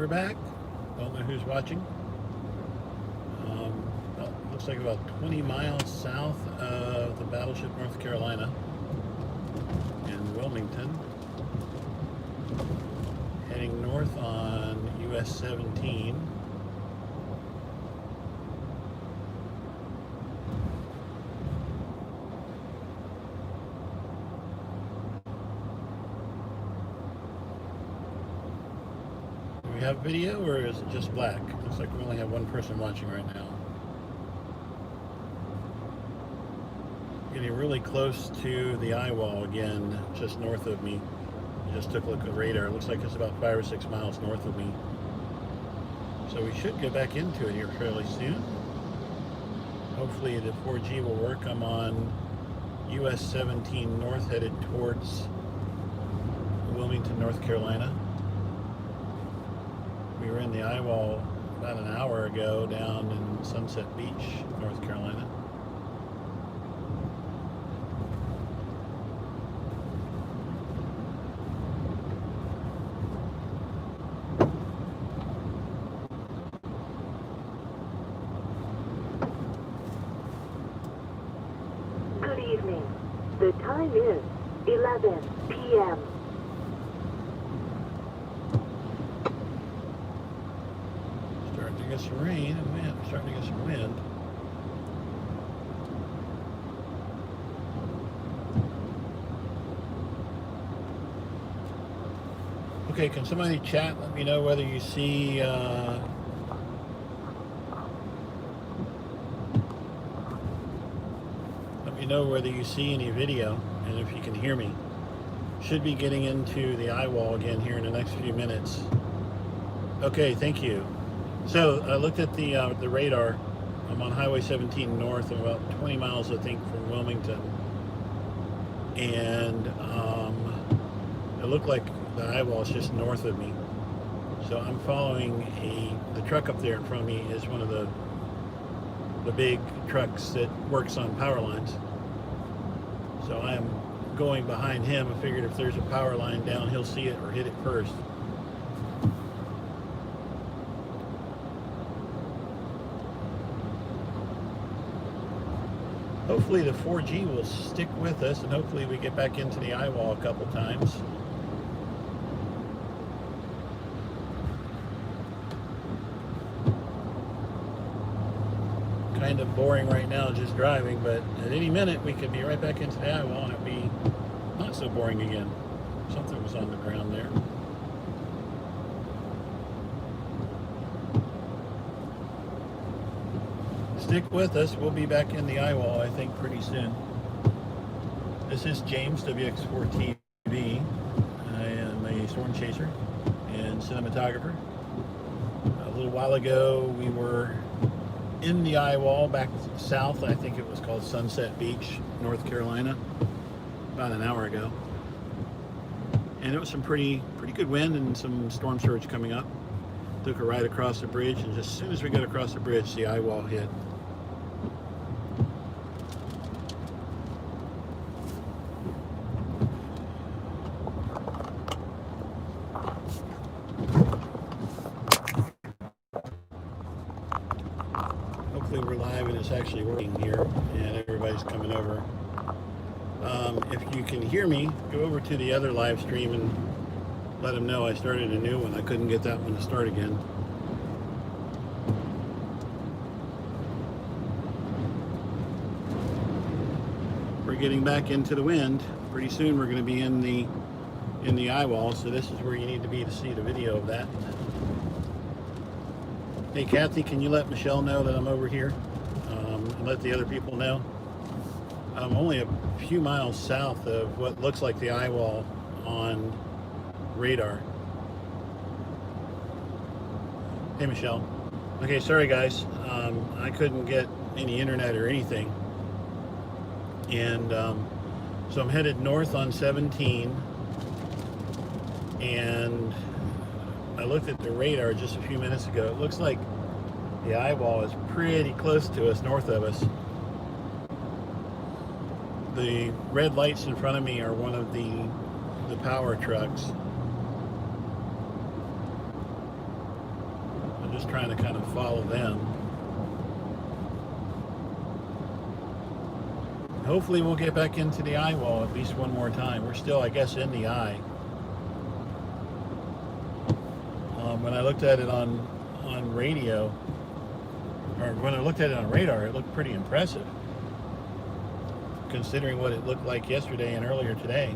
back. Don't know who's watching. Well, looks like about 20 miles south of the battleship North Carolina in Wilmington. Heading north on US 17. Do we have video, or is it just black? Looks like we only have one person watching right now. Getting really close to the eye wall again, just north of me. I just took a look at the radar. It looks like it's about 5 or 6 miles north of me. So we should get back into it here fairly soon. Hopefully the 4G will work. I'm on US 17 north, headed towards Wilmington, North Carolina. We were in the eye wall about an hour ago down in Sunset Beach, North Carolina. Good evening. The time is 11 p.m. Starting to get some rain and wind. Starting to get some wind. Okay, can somebody chat? Let me know whether you see. Let me know whether you see any video and if you can hear me. Should be getting into the eye wall again here in the next few minutes. Okay, thank you. So I looked at the radar. I'm on Highway 17 north. I'm about 20 miles, I think, from Wilmington, and it looked like the eye wall is just north of me. So I'm following the truck up there in front of me is one of the big trucks that works on power lines. So I am going behind him. I figured if there's a power line down, he'll see it or hit it first. Hopefully the 4G will stick with us, and hopefully we get back into the eye wall a couple times. Kind of boring right now just driving, but at any minute we could be right back into the eye wall and it'd be not so boring again. Something was on the ground there. Stick with us. We'll be back in the eye wall, I think, pretty soon. This is James, WX4 TV. I am a storm chaser and cinematographer. A little while ago, we were in the eye wall back south. I think it was called Sunset Beach, North Carolina, about an hour ago. And it was some pretty good wind and some storm surge coming up. Took a ride across the bridge, and just as soon as we got across the bridge, the eye wall hit. Hopefully we're live and it's actually working here and everybody's coming over. If you can hear me, go over to the other live stream and let them know I started a new one. I couldn't get that one to start again. We're getting back into the wind. Pretty soon we're going to be in the eye wall, so this is where you need to be to see the video of that. Hey Kathy, can you let Michelle know that I'm over here? And let the other people know. I'm only a few miles south of what looks like the eye wall on radar. Hey Michelle. Okay, sorry guys. I couldn't get any internet or anything. And so I'm headed north on 17. And I looked at the radar just a few minutes ago. It looks like the eye wall is pretty close to us, north of us. The red lights in front of me are one of the power trucks. just trying to kind of follow them. Hopefully we'll get back into the eye wall at least one more time. We're still, I guess, in the eye. When I looked at it on radio, or when I looked at it on radar, it looked pretty impressive, considering what it looked like yesterday and earlier today.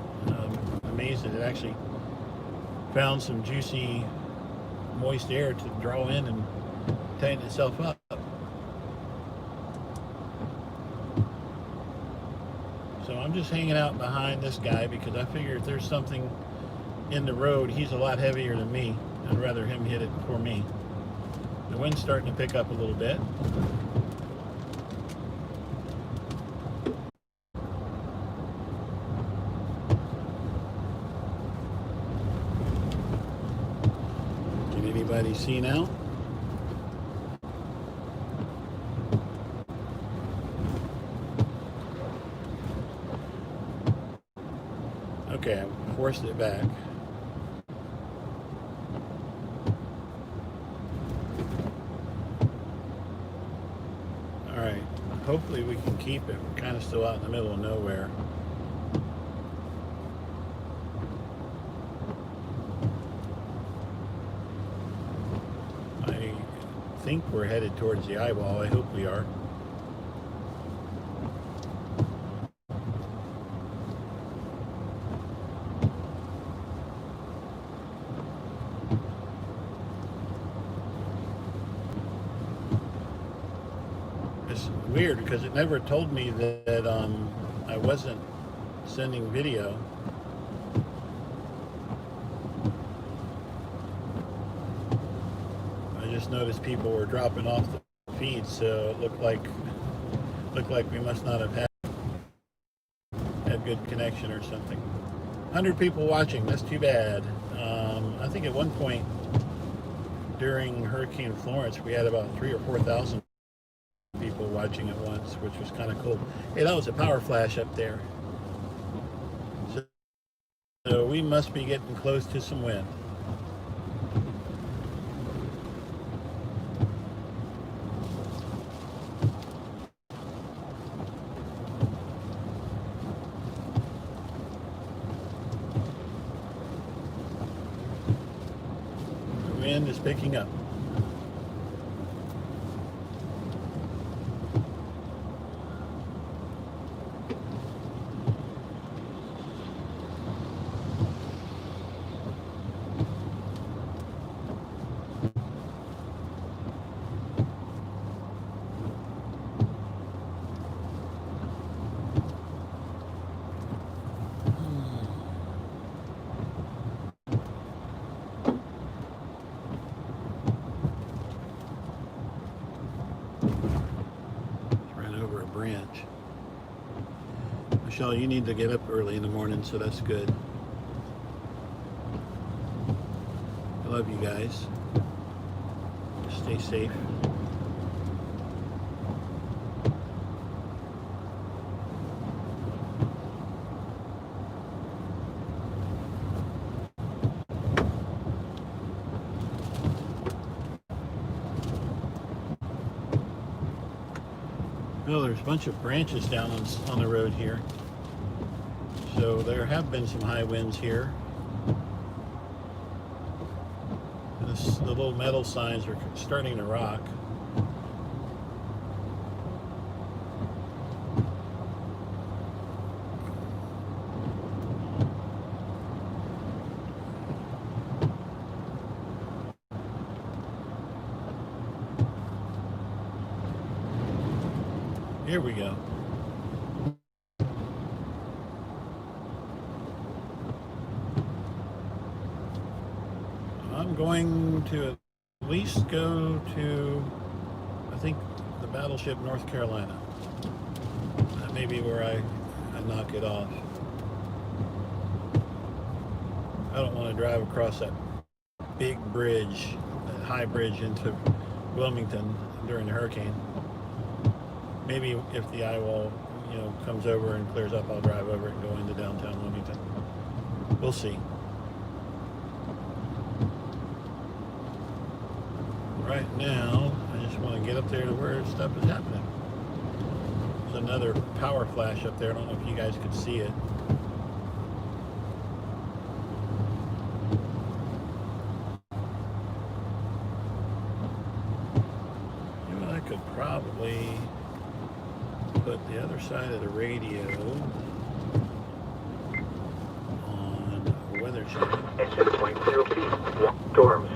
Amazed that it actually found some juicy, moist air to draw in and tighten itself up. So I'm just hanging out behind this guy because I figure if there's something in the road, he's a lot heavier than me. I'd rather him hit it before me. The wind's starting to pick up a little bit. Can anybody see now? Okay, I forced it back. Alright, hopefully we can keep it. We're kind of still out in the middle of nowhere. I think we're headed towards the eye wall. I hope we are. It's weird because it never told me that I wasn't sending video. I just noticed people were dropping off the feed, so it looked like we must not have had good connection or something. 100 people watching. That's too bad. I think at one point during Hurricane Florence, we had about 3,000 or 4,000 people watching at once, which was kind of cool. Hey, that was a power flash up there. So we must be getting close to some wind. The wind is picking up. Branch. Michelle, you need to get up early in the morning, so that's good. I love you guys. Stay safe. Oh, there's a bunch of branches down on the road here. So there have been some high winds here. The little metal signs are starting to rock. Here we go. I'm going to at least go to, I think, the battleship North Carolina. That may be where I knock it off. I don't want to drive across that big bridge, that high bridge into Wilmington during the hurricane. Maybe if the eye wall, comes over and clears up, I'll drive over it and go into downtown Wilmington. We'll see. right now, I just want to get up there to where stuff is happening. There's another power flash up there. I don't know if you guys could see it. You know, I could probably put the other side of the radio on a weather channel. At 10.0 feet, storms.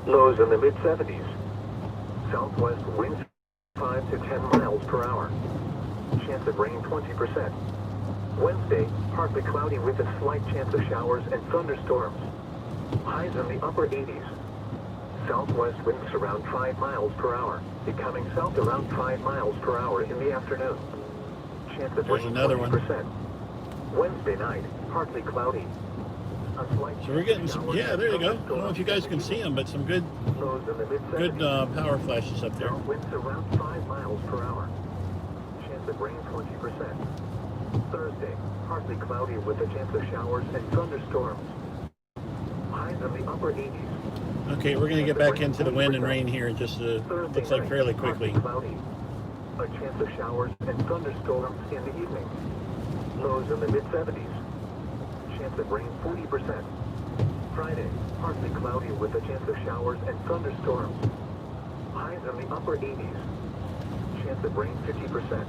Lows in the mid-70s. Southwest winds 5 to 10 miles per hour. Chance of rain 20%. Wednesday, partly cloudy with a slight chance of showers and thunderstorms. Highs in the upper 80s. Southwest winds around 5 miles per hour, becoming south around 5 miles per hour in the afternoon. Chance of There's rain another 20%. Wednesday night, partly cloudy. A slight So we're getting some, yeah, there you go. I don't know if you guys can see them, but some good lows in the mid-70s. power flashes up there. South winds around 5 miles per hour. Chance of rain 20%. Thursday, partly cloudy with a chance of showers and thunderstorms. Highs in the upper 80s. Okay, we're going to get back into the wind and rain here in just looks like fairly quickly. Cloudy. A chance of showers and thunderstorms in the evening. Lows in the mid-70s. Chance of rain 40%. Friday, partly cloudy with a chance of showers and thunderstorms. Highs in the upper 80s. Chance of rain 50%.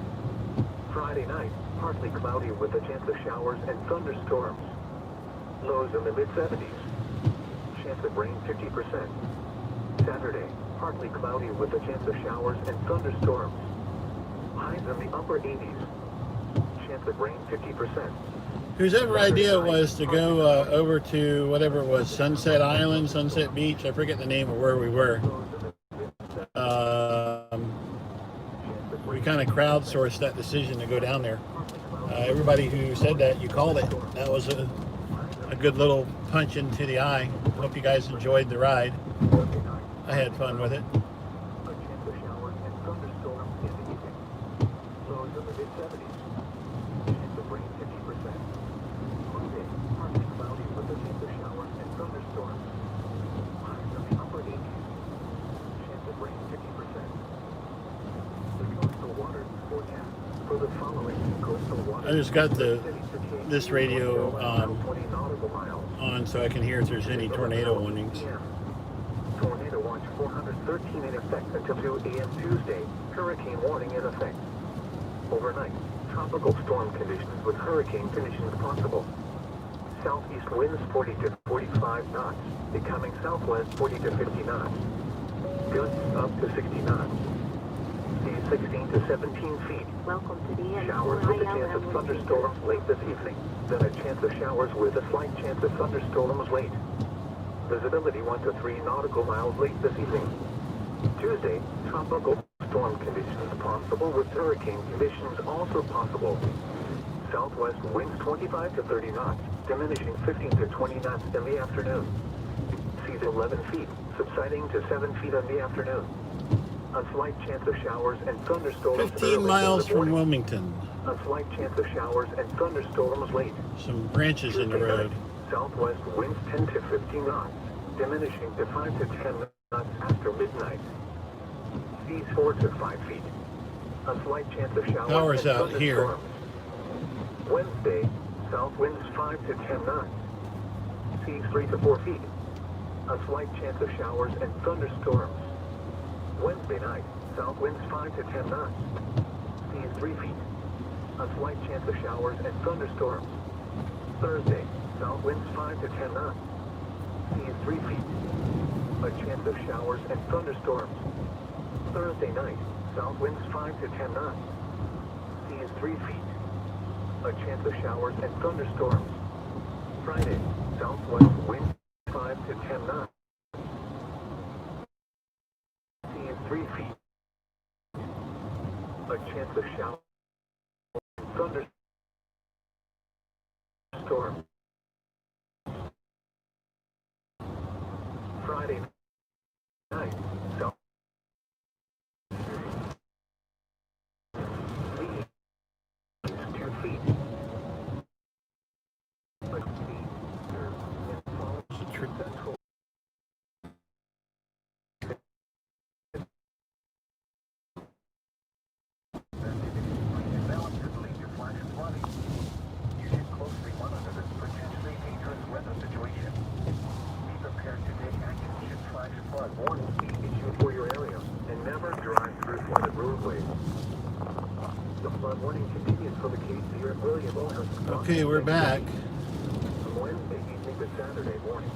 Friday night, partly cloudy with a chance of showers and thunderstorms. Lows in the mid-70s. Chance of rain 50%. Saturday, partly cloudy with a chance of showers and thunderstorms. Highs in the upper 80s. Chance of rain 50%. Whose ever idea it was to go over to whatever it was, Sunset Island, Sunset Beach, I forget the name of where we were. We kind of crowdsourced that decision to go down there. Everybody who said that, you called it. That was a good little punch into the eye. Hope you guys enjoyed the ride. I had fun with it. I just got this radio on so I can hear if there's any tornado warnings. Tornado watch 413 in effect until 2 a.m. Tuesday. Hurricane warning in effect. Overnight, tropical storm conditions with hurricane conditions possible. Southeast winds 40 to 45 knots, becoming southwest 40 to 50 knots. Gusts up to 60 knots. Seas 16 to 17 feet. Welcome to the end. Showers with a chance of thunderstorms late this evening. Then a chance of showers with a slight chance of thunderstorms late. Visibility 1 to 3 nautical miles late this evening. Tuesday, tropical storm conditions possible with hurricane conditions also possible. Southwest winds 25 to 30 knots, diminishing 15 to 20 knots in the afternoon. Seas 11 feet, subsiding to 7 feet in the afternoon. A slight chance of showers and thunderstorms 15 miles from Wilmington. A slight chance of showers and thunderstorms late. Some branches in the road. Southwest winds 10 to 15 knots, diminishing to 5 to 10 knots after midnight. Seas 4 to 5 feet. A slight chance of showers Power's and out here. thunderstorms. Wednesday, south winds 5 to 10 knots. Seas 3 to 4 feet. A slight chance of showers and thunderstorms. Wednesday night, south winds 5 to 10 knots. Seas 3 feet. A slight chance of showers and thunderstorms. Thursday, south winds 5 to 10 knots. Seas 3 feet. A chance of showers and thunderstorms. Thursday night, south winds 5 to 10 knots. Seas 3 feet. A chance of showers and thunderstorms. Friday, southwest winds 5 to 10 knots. Seas 3 feet. A chance of showers and thunderstorms. Friday night, south. Seas 2 feet. A sea in fall. It's a trip. Central warning speed issued for your area, and never drive through flooded roadways. The flood warning continues for the case here at Williamson. Okay, we're back. From Wednesday evening to Saturday morning.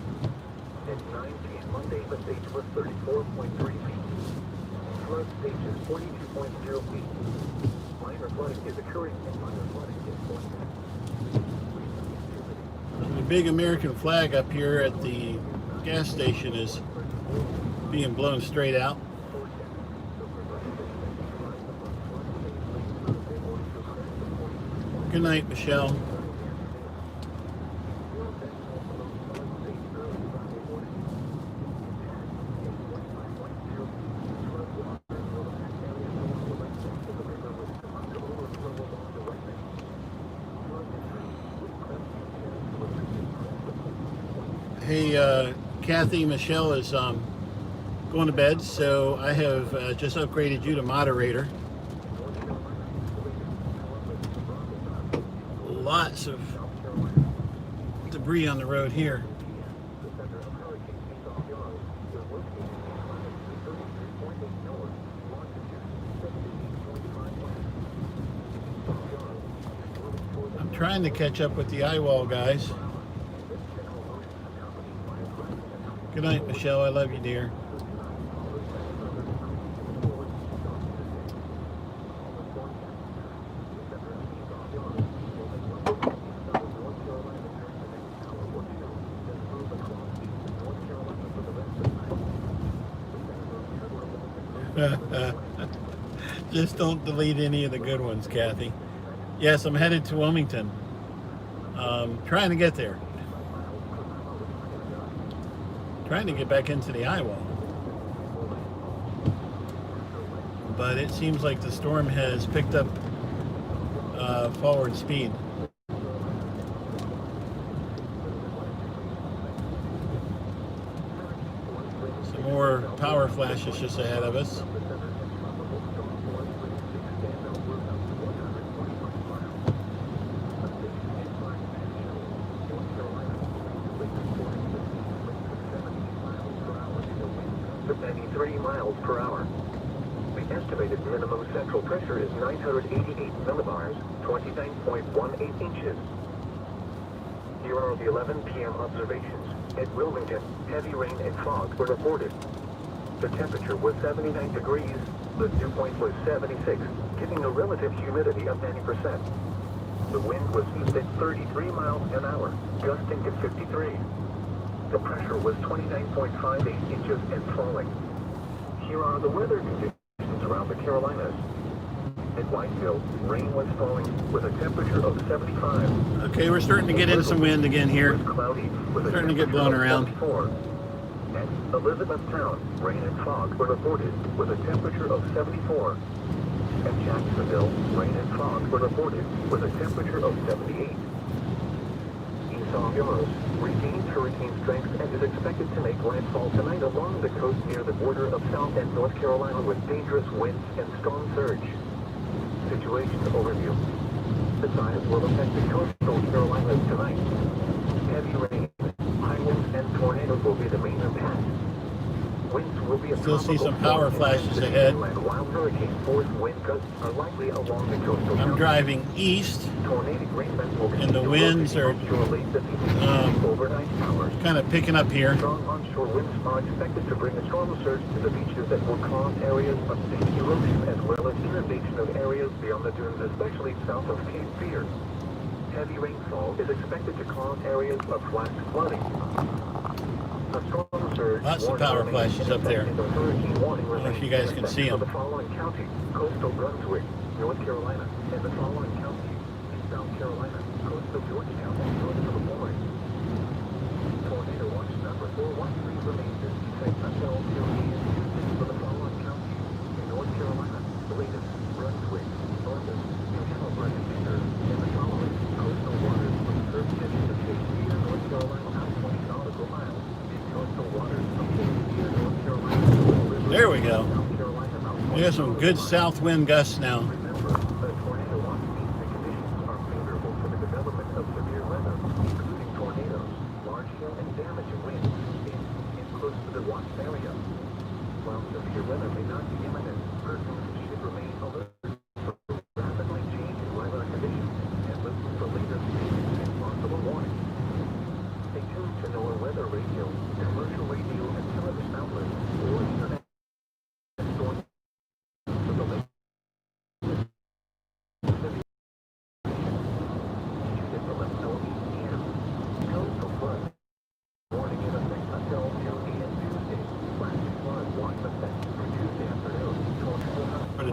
At 9 p.m. Monday, the stage was 34.3 feet. Flood stage is 42.0 feet. Minor flooding is occurring, and minor flooding is going on. The big American flag up here at the gas station is being blown straight out. Good night, Michelle. Hey, Kathy, Michelle is going to bed, so I have just upgraded you to moderator. Lots of debris on the road here. I'm trying to catch up with the eyewall guys. Good night, Michelle. I love you, dear. Just don't delete any of the good ones, Kathy. Yes, I'm headed to Wilmington. Trying to get there. Trying to get back into the eyewall. But it seems like the storm has picked up forward speed. Some more power flashes just ahead of us. Per hour. The estimated minimum central pressure is 988 millibars, 29.18 inches. Here are the 11 p.m. observations. At Wilmington, heavy rain and fog were reported. The temperature was 79 degrees, the dew point was 76, giving a relative humidity of 90%. The wind was east at 33 miles an hour, gusting to 53. The pressure was 29.58 inches and falling. Here are the weather conditions around the Carolinas. At Wrightsville, rain was falling with a temperature of 75. Okay, we're starting to get in some wind again here. Cloudy with a Starting to get blown around. 74. At Elizabethtown, rain and fog were reported with a temperature of 74. At Jacksonville, rain and fog were reported with a temperature of 78. Isaias regains hurricane strength and is expected to make landfall tonight along the coast near the border of South and North Carolina with dangerous winds and storm surge. Situation overview. Isaias will affect the coastal Carolinas tonight. Heavy rain, high winds, and tornadoes will be the main impact. Winds will be a Still see some power flashes ahead. While hurricane force wind gusts are likely along the coastal. I'm driving east, and the winds are kind of picking up here. Strong onshore winds are expected to bring a storm surge to the beaches that will cause areas of steep erosion as well as inundation of areas beyond the dunes, especially south of Cape Fear. Heavy rainfall is expected to cause areas of flash flooding. A storm surge Lots of power flashes up there. I don't know if you guys can see them. The following county, coastal Brunswick, North Carolina, and the following county, South Carolina, coastal Georgetown, and North Illinois. Tornado watch number 413 remains in effect until for the following county, in North Carolina, the latest Brunswick, Norfolk, New Hanover, and the following coastal waters from the first tip to Cape Fear, North Carolina, out 20 nautical miles. There we go. We have some good south wind gusts now. Remember, the tornado watch means the conditions are favorable for the development of severe weather, including tornadoes, large hail, and damaging winds in close to the watch area.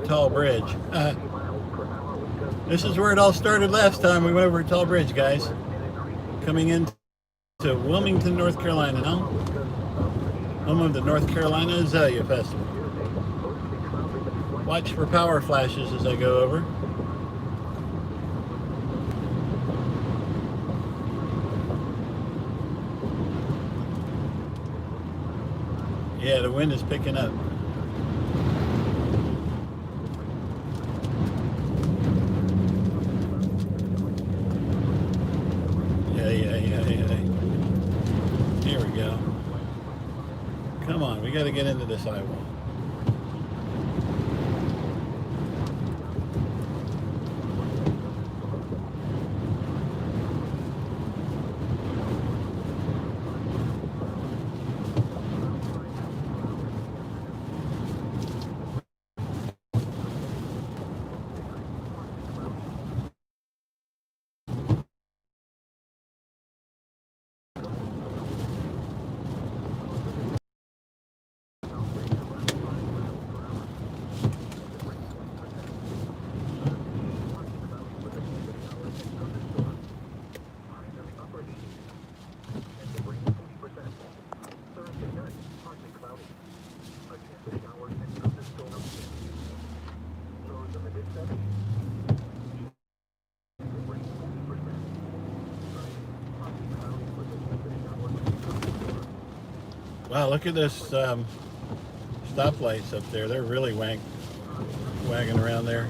tall bridge. This is where it all started last time we went over a tall bridge, guys. Coming into Wilmington, North Carolina now. Home of the North Carolina Azalea Festival. Watch for power flashes as I go over. Yeah, the wind is picking up. Yeah. Here we go. Come on, we got to get into this eyewall. Wow, look at this stoplights up there. They're really wagging around there.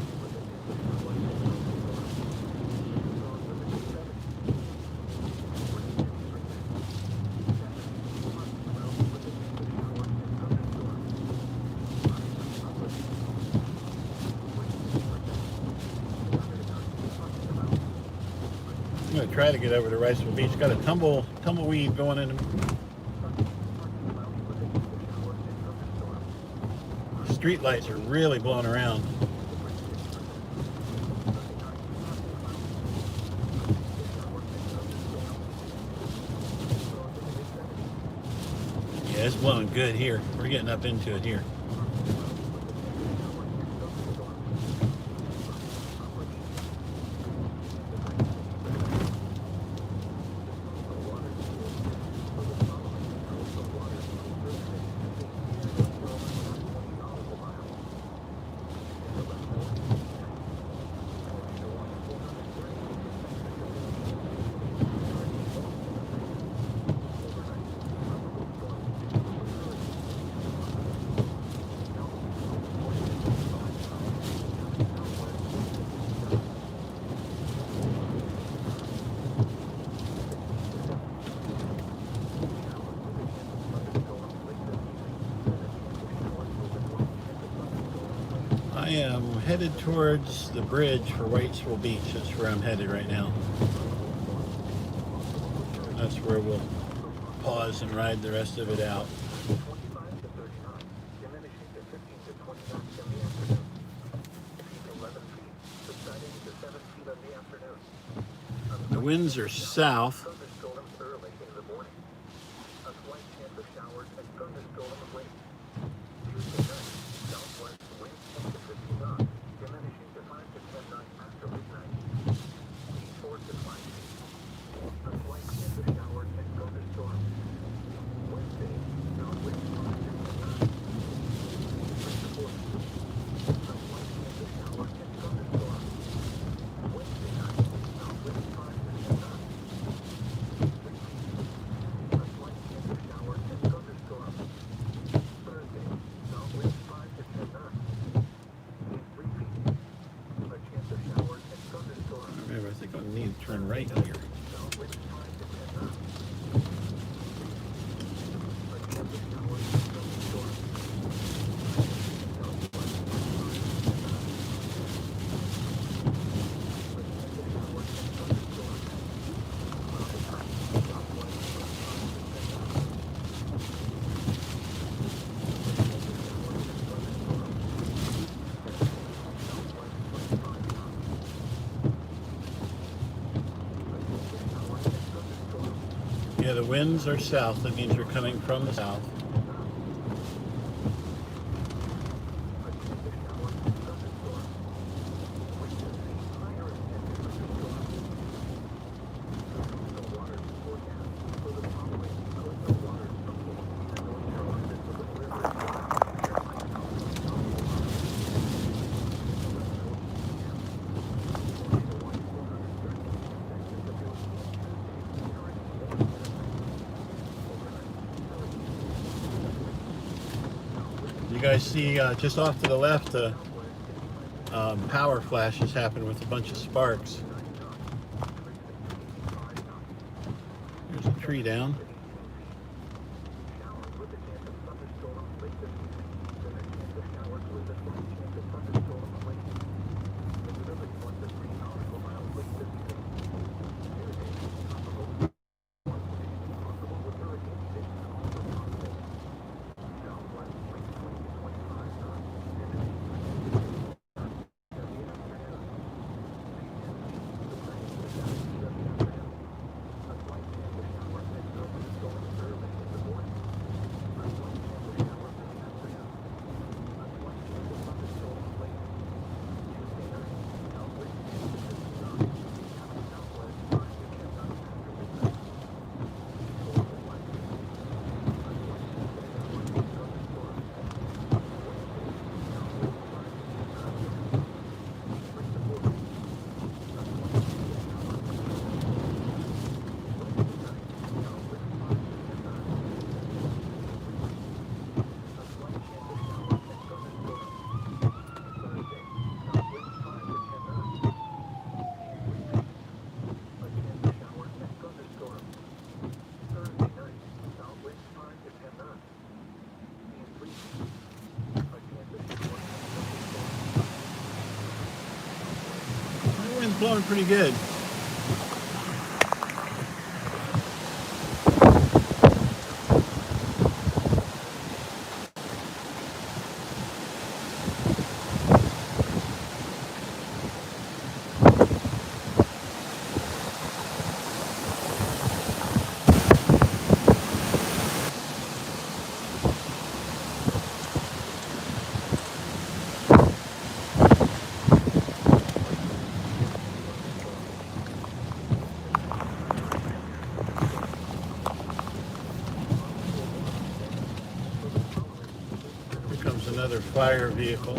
I'm going to try to get over to Wrightsville Beach. Got a tumbleweed going in. Street lights are really blowing around. Yeah, it's blowing good here. We're getting up into it here. I am headed towards the bridge for Wrightsville Beach. That's where I'm headed right now. That's where we'll pause and ride the rest of it out. The winds are south. Turn right here. Yeah, the winds are south. That means you're coming from the south. You guys see just off to the left, power flashes happen with a bunch of sparks. There's a tree down. The wind's blowing pretty good. Another fire vehicle.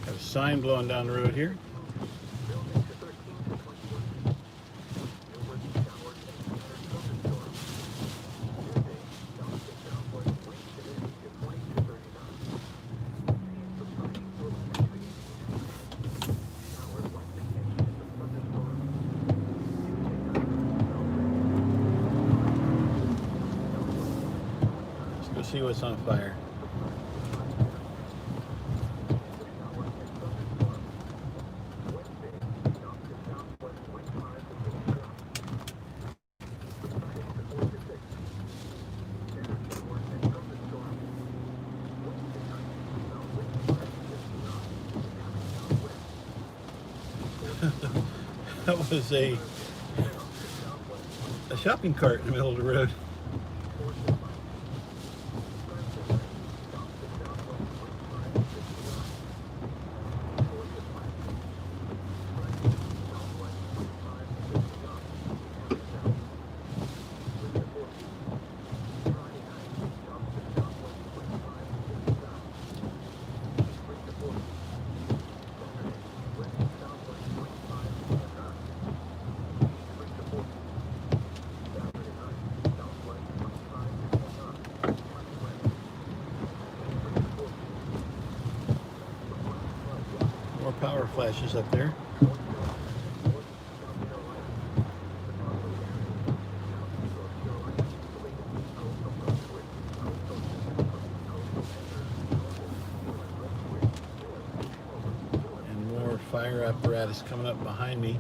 Got a sign blowing down the road here. See what's on fire. That was a shopping cart in the middle of the road. Power flashes up there. And more fire apparatus coming up behind me.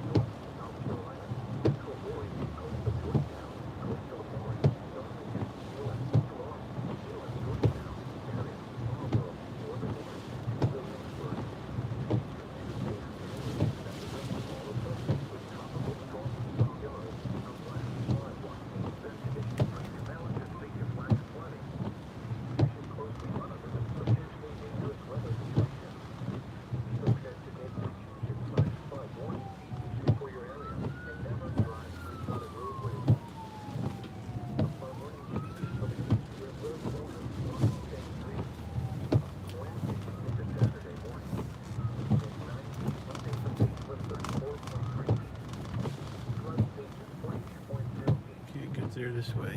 here this way.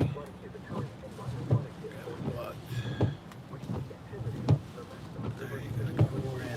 Blocked. There you gotta go around.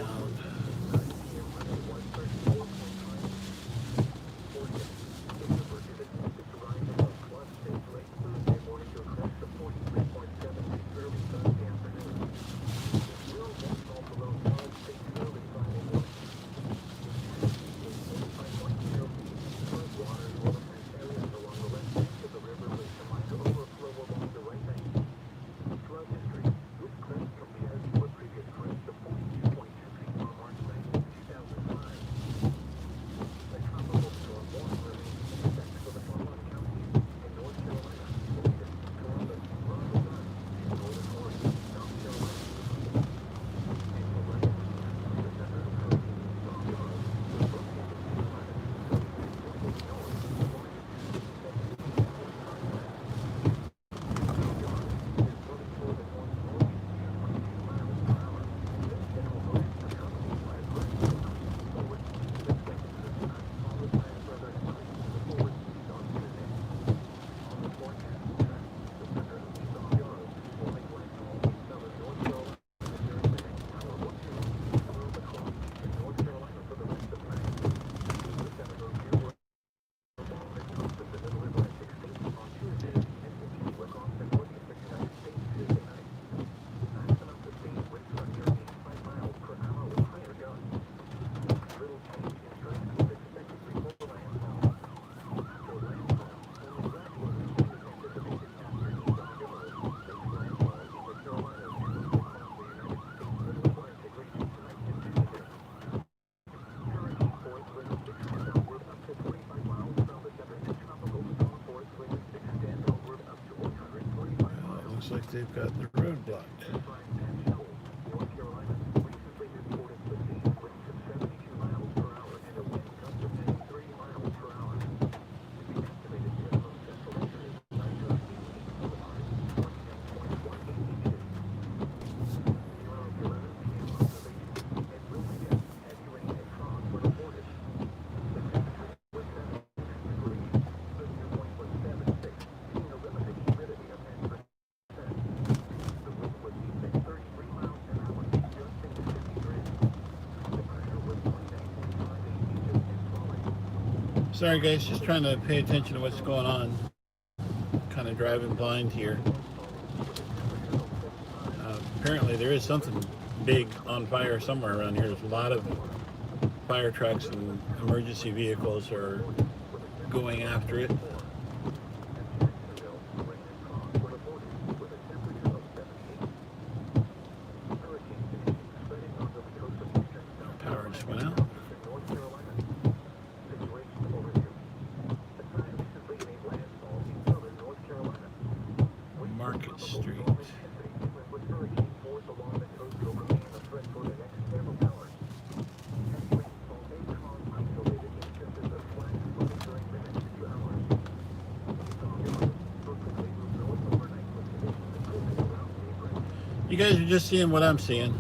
Looks like they've got the road blocked. Sorry guys, just trying to pay attention to what's going on. Kind of driving blind here. Apparently there is something big on fire somewhere around here. There's a lot of fire trucks and emergency vehicles are going after it. Power just went out. Market Street. You guys are just seeing what I'm seeing.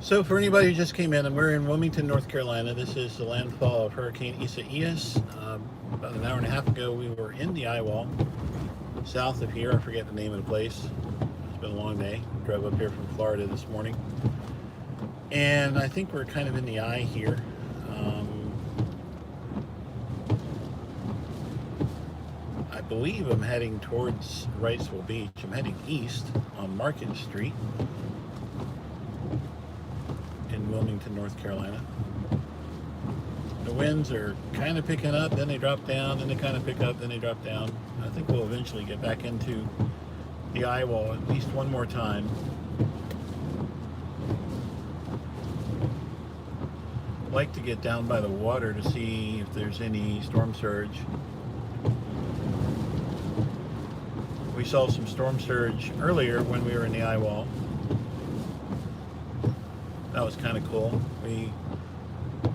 So for anybody who just came in, and we're in Wilmington, North Carolina. This is the landfall of Hurricane Isaias. About an hour and a half ago, we were in the eye wall, south of here. I forget the name of the place. It's been a long day. Drove up here from Florida this morning. And I think we're kind of in the eye here. I believe I'm heading towards Wrightsville Beach. I'm heading east on Market Street in Wilmington, North Carolina. The winds are kind of picking up, then they drop down, then they kind of pick up, then they drop down. I think we'll eventually get back into the eye wall at least one more time. like to get down by the water to see if there's any storm surge. We saw some storm surge earlier when we were in the eye wall. That was kind of cool. We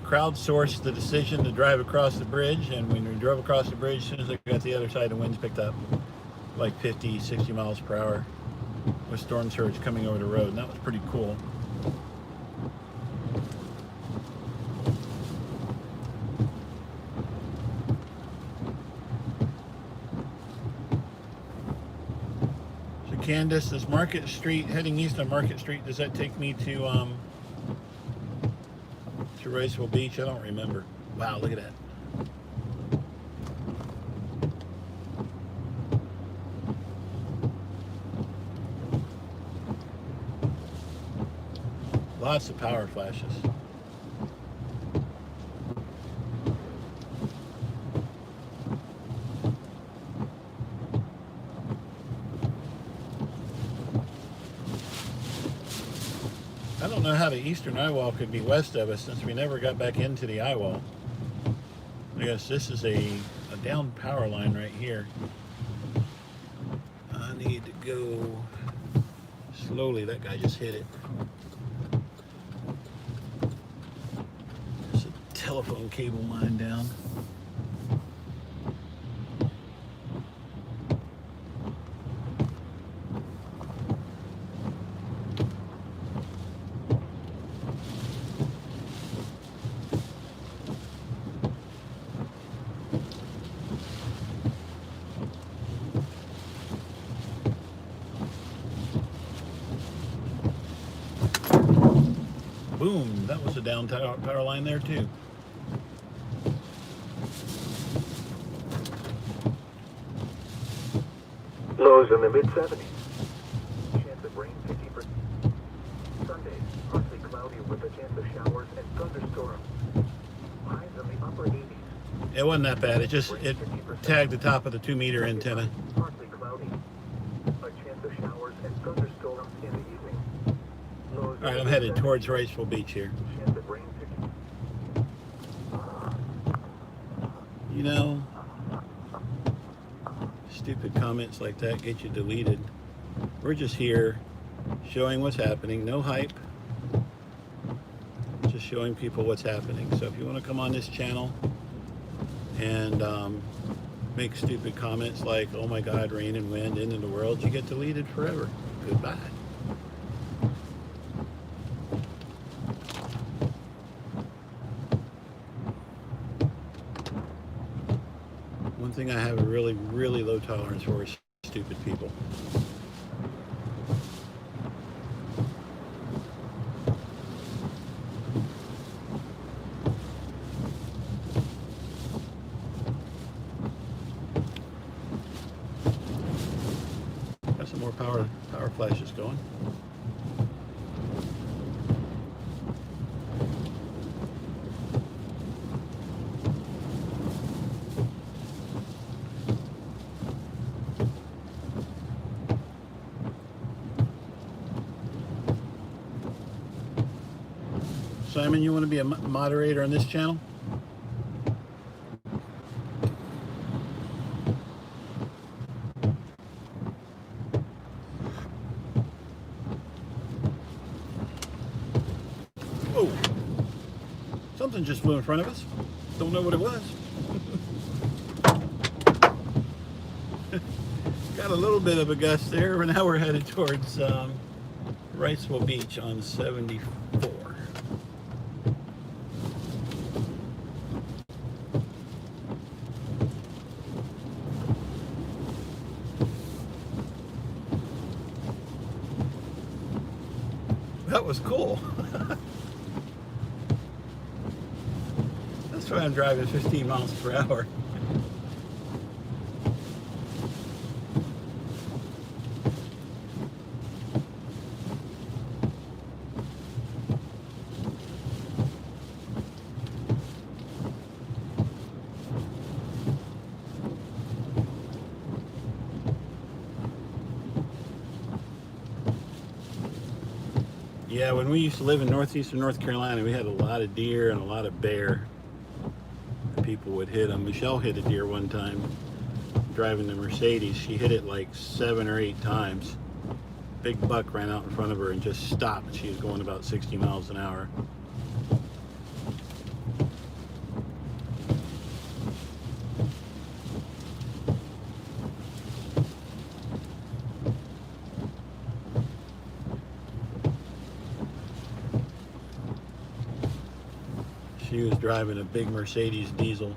crowdsourced the decision to drive across the bridge, and when we drove across the bridge, as soon as I got to the other side, the winds picked up like 50, 60 miles per hour with storm surge coming over the road, and that was pretty cool. So Candace, this Market Street, heading east on Market Street, does that take me to Wrightsville Beach? I don't remember. Wow, look at that. Lots of power flashes. I don't know how the eastern eye wall could be west of us since we never got back into the eye wall. I guess this is a down power line right here. I need to go slowly. That guy just hit it. There's a telephone cable line down. Boom, that was a down power line there too. Lows in the mid-70s. Chance of rain 50%. Sunday, partly cloudy with a chance of showers and thunderstorms. Highs in the upper 80s. It wasn't that bad. It tagged the top of the 2-meter antenna. Partly cloudy. A chance of showers and thunderstorms in the evening. Lows All right, I'm headed towards Wrightsville Beach here. Chance of rain 50%. You know, stupid comments like that get you deleted. We're just here showing what's happening. No hype. Just showing people what's happening. So if you want to come on this channel and make stupid comments like, oh my God, rain and wind, end of the world, you get deleted forever. Goodbye. One thing I have a really, really low tolerance for is stupid people. Got some more power flashes going. Simon, you want to be a moderator on this channel? Whoa! Something just flew in front of us. Don't know what it was. Got a little bit of a gust there, but now we're headed towards Wrightsville Beach on 74. That was cool. That's why I'm driving 15 miles per hour. Yeah, when we used to live in northeastern North Carolina, we had a lot of deer and a lot of bear. People would hit them. Michelle hit a deer one time driving the Mercedes. She hit it like 7 or 8 times. Big buck ran out in front of her and just stopped. She was going about 60 miles an hour. She was driving a big Mercedes diesel.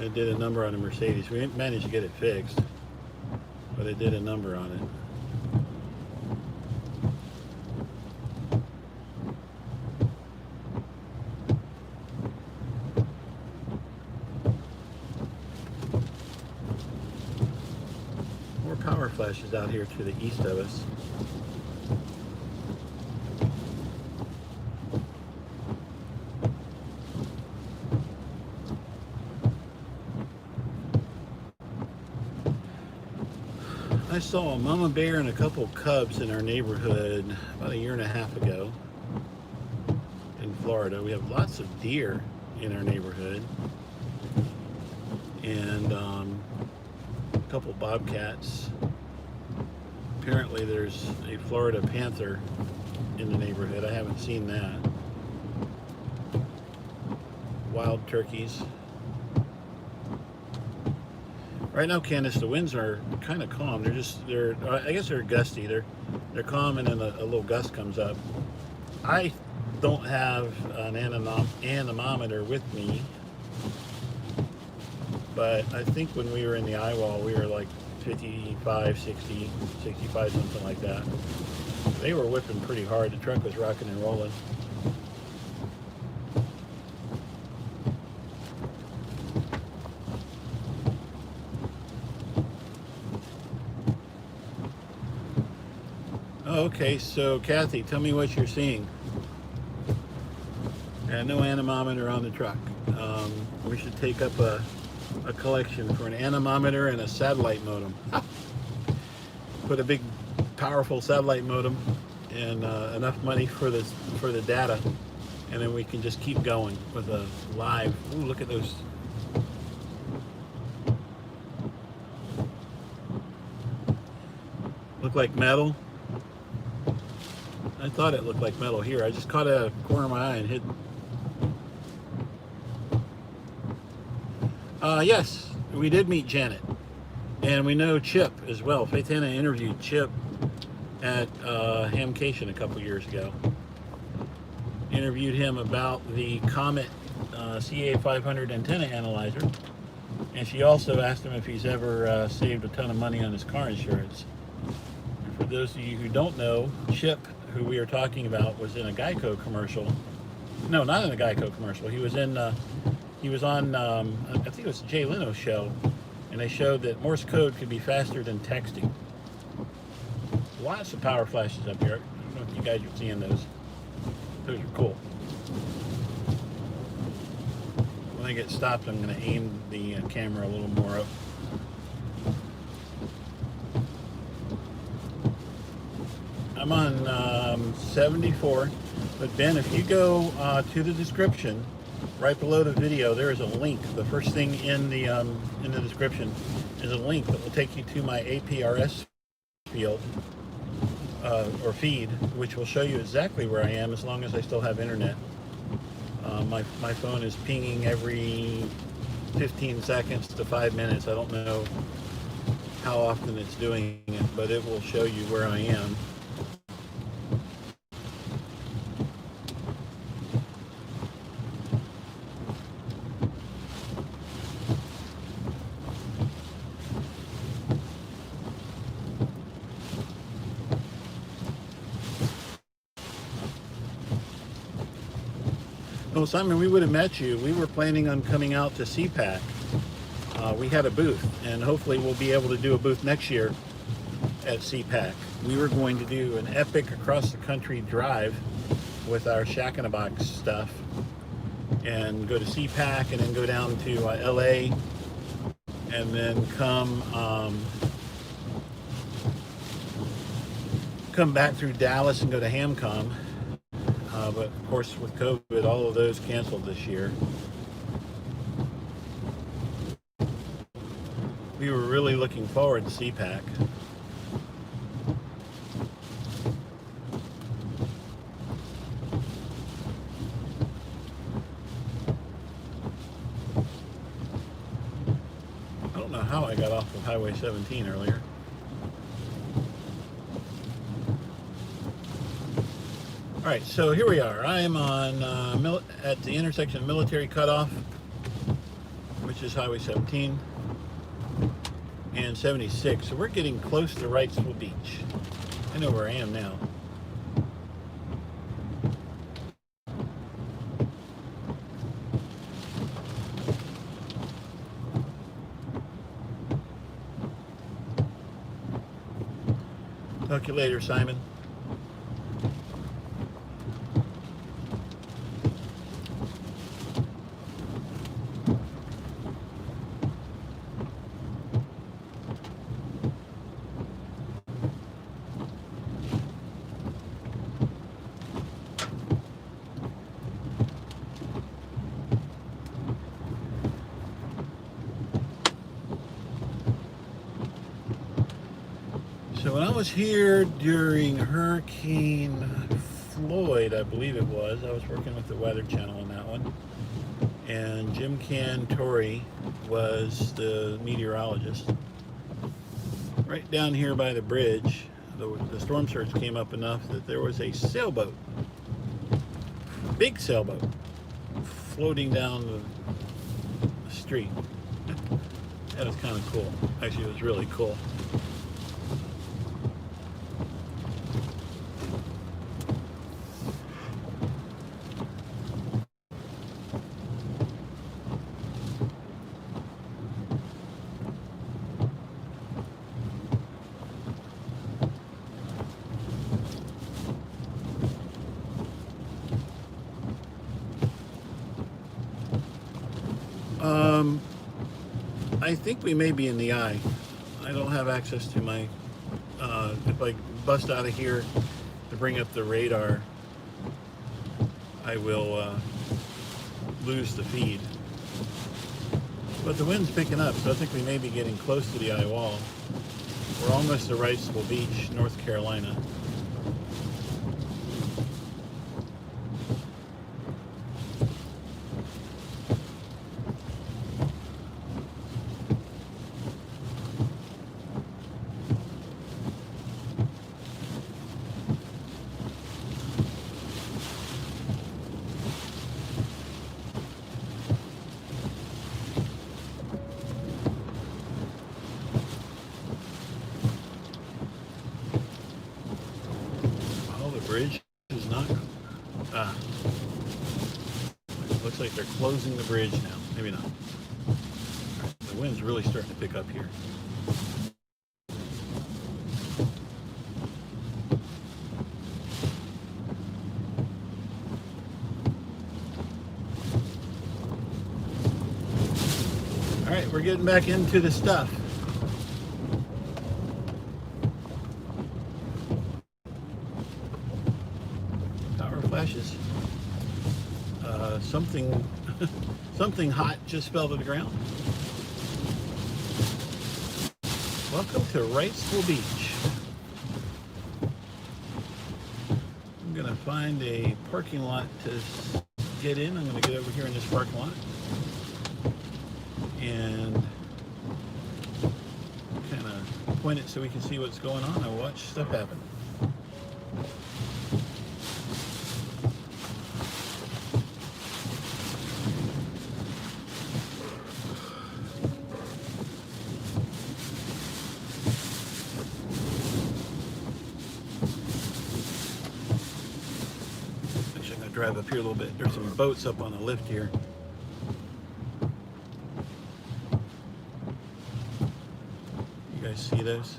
It did a number on the Mercedes. We didn't manage to get it fixed, but it did a number on it. More power flashes out here to the east of us. I saw a mama bear and a couple cubs in our neighborhood about 1.5 years ago in Florida. We have lots of deer in our neighborhood and a couple bobcats. Apparently there's a Florida panther in the neighborhood. I haven't seen that. Wild turkeys. Right now, Candace, the winds are kind of calm. I guess they're gusty. They're calm, and then a little gust comes up. I don't have an anemometer with me, but I think when we were in the eye wall, we were like 55, 60, 65, something like that. They were whipping pretty hard. The truck was rocking and rolling. Okay, so Kathy, tell me what you're seeing. No anemometer on the truck. We should take up a collection for an anemometer and a satellite modem. Put a big, powerful satellite modem and enough money for the data, and then we can just keep going with a live. Ooh, look at those. Look like metal. I thought it looked like metal here. I just caught a corner of my eye and hid. Yes, we did meet Janet. And we know Chip as well. Faith Hannah interviewed Chip at Hamcation a couple years ago. Interviewed him about the Comet CA500 antenna analyzer. And she also asked him if he's ever saved a ton of money on his car insurance. And for those of you who don't know, Chip, who we are talking about, was in a Geico commercial. No, not in a Geico commercial. He was on I think it was Jay Leno's show, and they showed that Morse code could be faster than texting. Lots of power flashes up here. I don't know if you guys are seeing those. Those are cool. When I get stopped, I'm going to aim the camera a little more up. I'm on 74, but Ben, if you go to the description, right below the video, there is a link. The first thing in the description is a link that will take you to my APRS field or feed, which will show you exactly where I am as long as I still have internet. My phone is pinging every 15 seconds to 5 minutes. I don't know how often it's doing it, but it will show you where I am. Oh, Simon, we would have met you. We were planning on coming out to CPAC. We had a booth, and hopefully we'll be able to do a booth next year at CPAC. We were going to do an epic across-the-country drive with our Shack in a Box stuff and go to CPAC and then go down to LA and then come come back through Dallas and go to HamCom. But of course, with COVID, all of those canceled this year. We were really looking forward to CPAC. I don't know how I got off of Highway 17 earlier. All right, so here we are. I am on at the intersection of Military Cutoff, which is Highway 17, and 76. So we're getting close to Wrightsville Beach. I know where I am now. Talk to you later, Simon. So when I was here during Hurricane Floyd, I believe it was, I was working with the Weather Channel on that one. And Jim Cantori was the meteorologist. Right down here by the bridge, the storm surge came up enough that there was a sailboat, big sailboat, floating down the street. That was kind of cool. Actually, it was really cool. I think we may be in the eye. I don't have access to my, if I bust out of here to bring up the radar, I will lose the feed. But the wind's picking up, so I think we may be getting close to the eye wall. We're almost to Wrightsville Beach, North Carolina. Bridge is not. Looks like they're closing the bridge now. Maybe not. The wind's really starting to pick up here. All right, we're getting back into the stuff. Flashes. Something hot just fell to the ground. Welcome to Wrightsville Beach. I'm gonna find a parking lot to get in. I'm gonna get over here in this parking lot and kind of point it so we can see what's going on and watch stuff happen. Drive up here a little bit. There's some boats up on the lift here. You guys see those?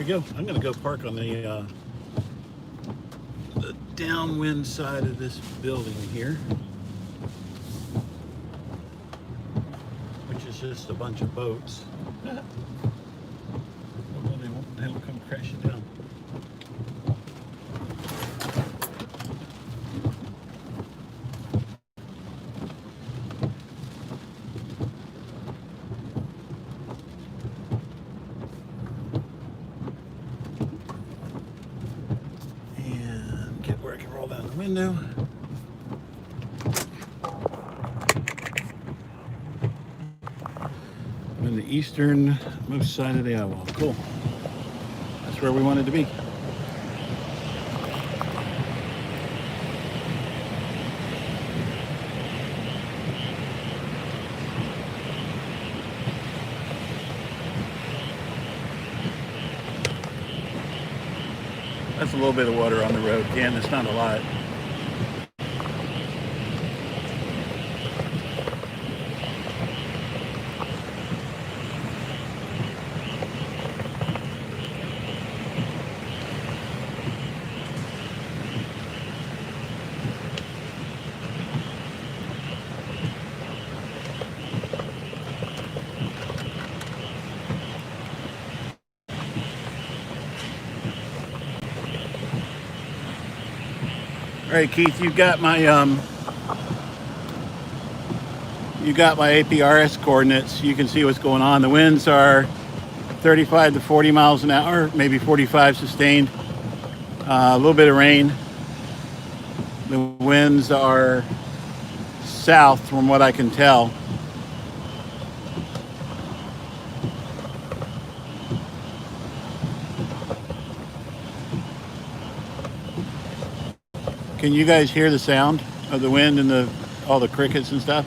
we go. I'm going to go park on the downwind side of this building here, which is just a bunch of boats. Well, they won't come crashing down. Window. I'm in the easternmost side of the eyewall. Cool. That's where we wanted to be. That's a little bit of water on the road. Again, it's not a lot. All right, Keith, you got my APRS coordinates. You can see what's going on. The winds are 35 to 40 miles an hour, maybe 45 sustained. A little bit of rain. The winds are south from what I can tell. Can you guys hear the sound of the wind and all the crickets and stuff?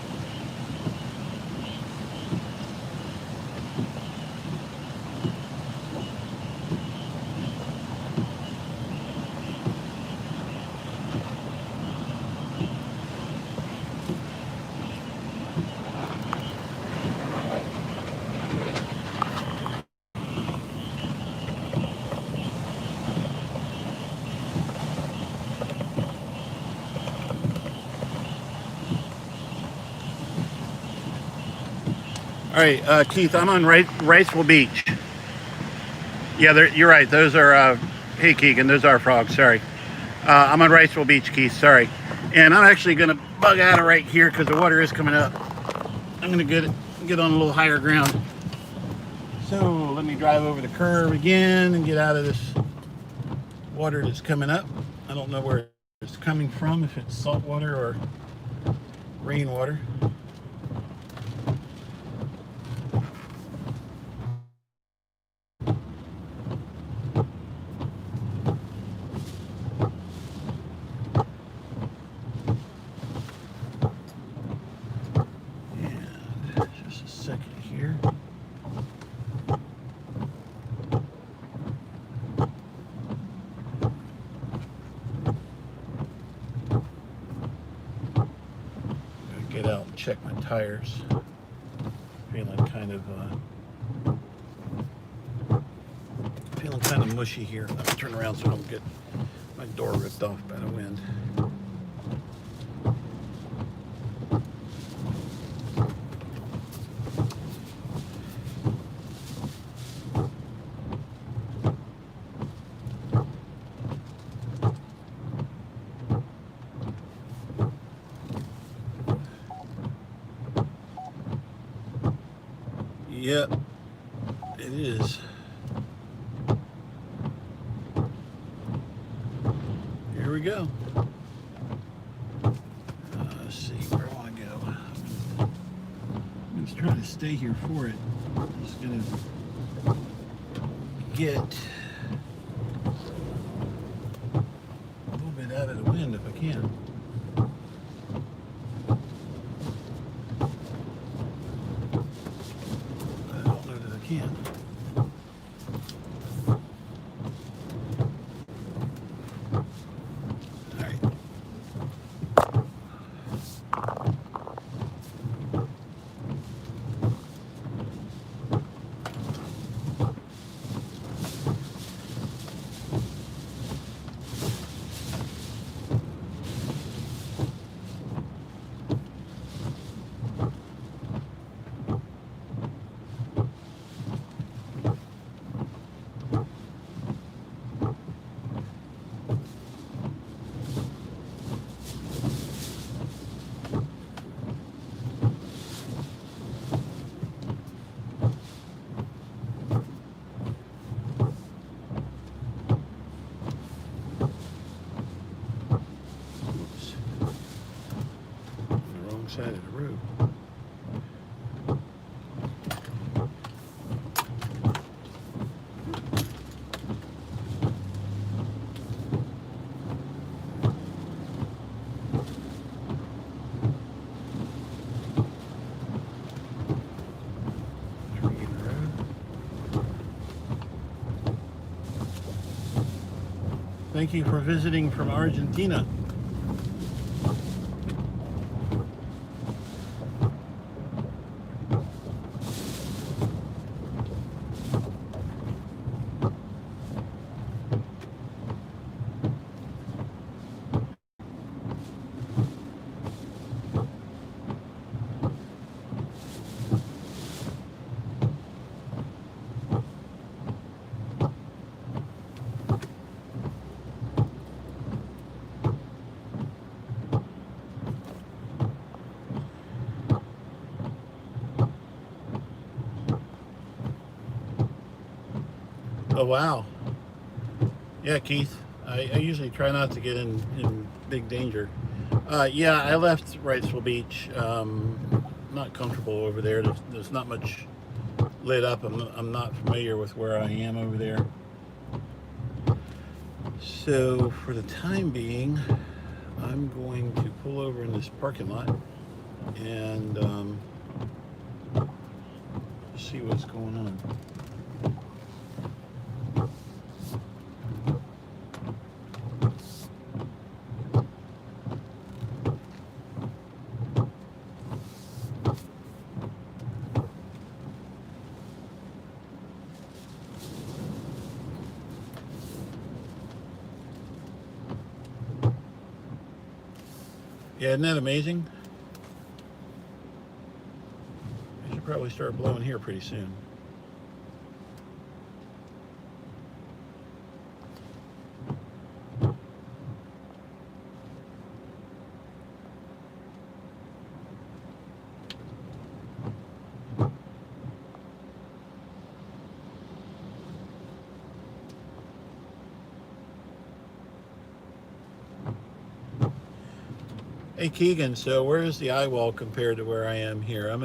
All right, Keith, I'm on Wrightsville Beach. Yeah, you're right. Those are, hey, Keegan, those are frogs. Sorry. I'm on Wrightsville Beach, Keith. Sorry. And I'm actually going to bug out of right here because the water is coming up. I'm going to get on a little higher ground. So let me drive over the curve again and get out of this water that's coming up. I don't know where it's coming from, if it's salt water or rainwater. Check my tires. Feeling kind of mushy here. Let me turn around so I don't get my door ripped off by the wind. Yep, it is. Here we go. Let's see, where do I go? I'm just trying to stay here for it. I'm just going to get a little bit out of the wind if I can. side of the road. Thank you for visiting from Argentina. Oh, wow. Yeah, Keith. I usually try not to get in big danger. Yeah, I left Wrightsville Beach. Not comfortable over there. There's not much lit up. I'm not familiar with where I am over there. So for the time being, I'm going to pull over in this parking lot and see what's going on. Yeah, isn't that amazing? I should probably start blowing here pretty soon. Hey Keegan, so where is the eye wall compared to where I am here? I'm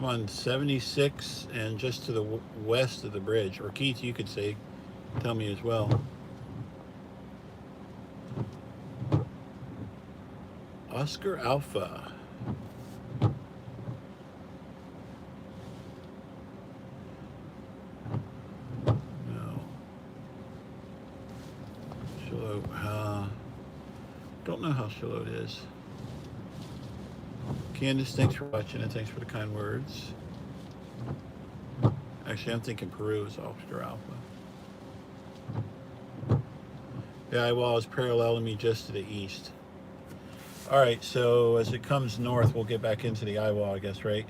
on 76 and just to the west of the bridge. Or Keith, you could say, tell me as well. Oscar Alpha. No. Shiloh. Don't know how Shiloh it is. Candace, thanks for watching and thanks for the kind words. Actually, I'm thinking Peru is Oscar Alpha. The eye wall is parallel to me just to the east. All right, so as it comes north, we'll get back into the eye wall, I guess, right?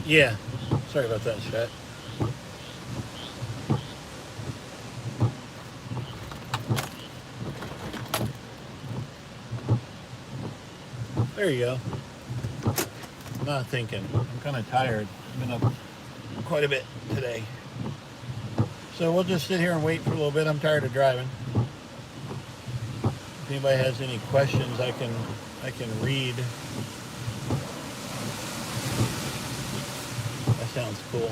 Yeah, sorry about that, chat. There you go. I'm not thinking. I'm kind of tired. I've been up quite a bit today. So we'll just sit here and wait for a little bit. I'm tired of driving. If anybody has any questions, I can read. That sounds cool.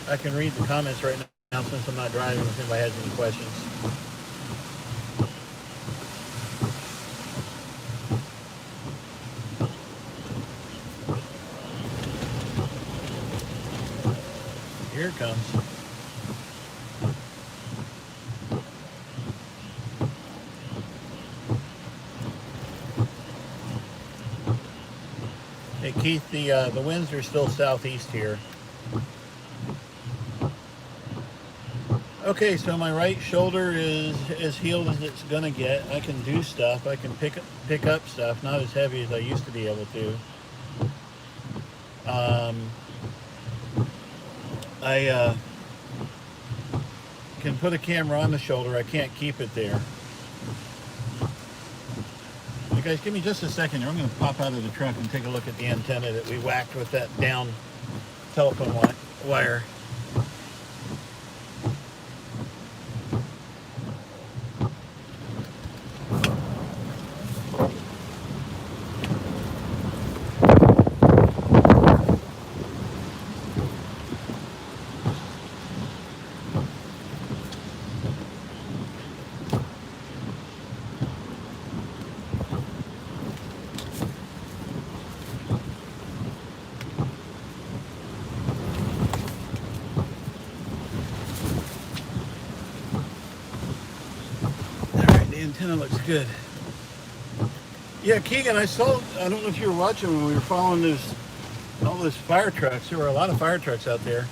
I can read the comments right now since I'm not driving, if anybody has any questions. Here it comes. Hey Keith, the winds are still southeast here. Okay, so my right shoulder is as healed as it's gonna get. I can do stuff. I can pick up stuff, not as heavy as I used to be able to. I can put a camera on the shoulder. I can't keep it there. You guys, give me just a second here. I'm going to pop out of the truck and take a look at the antenna that we whacked with that down telephone wire. Antenna looks good. Yeah, Keegan, I don't know if you were watching when we were following all those fire trucks. There were a lot of fire trucks out there.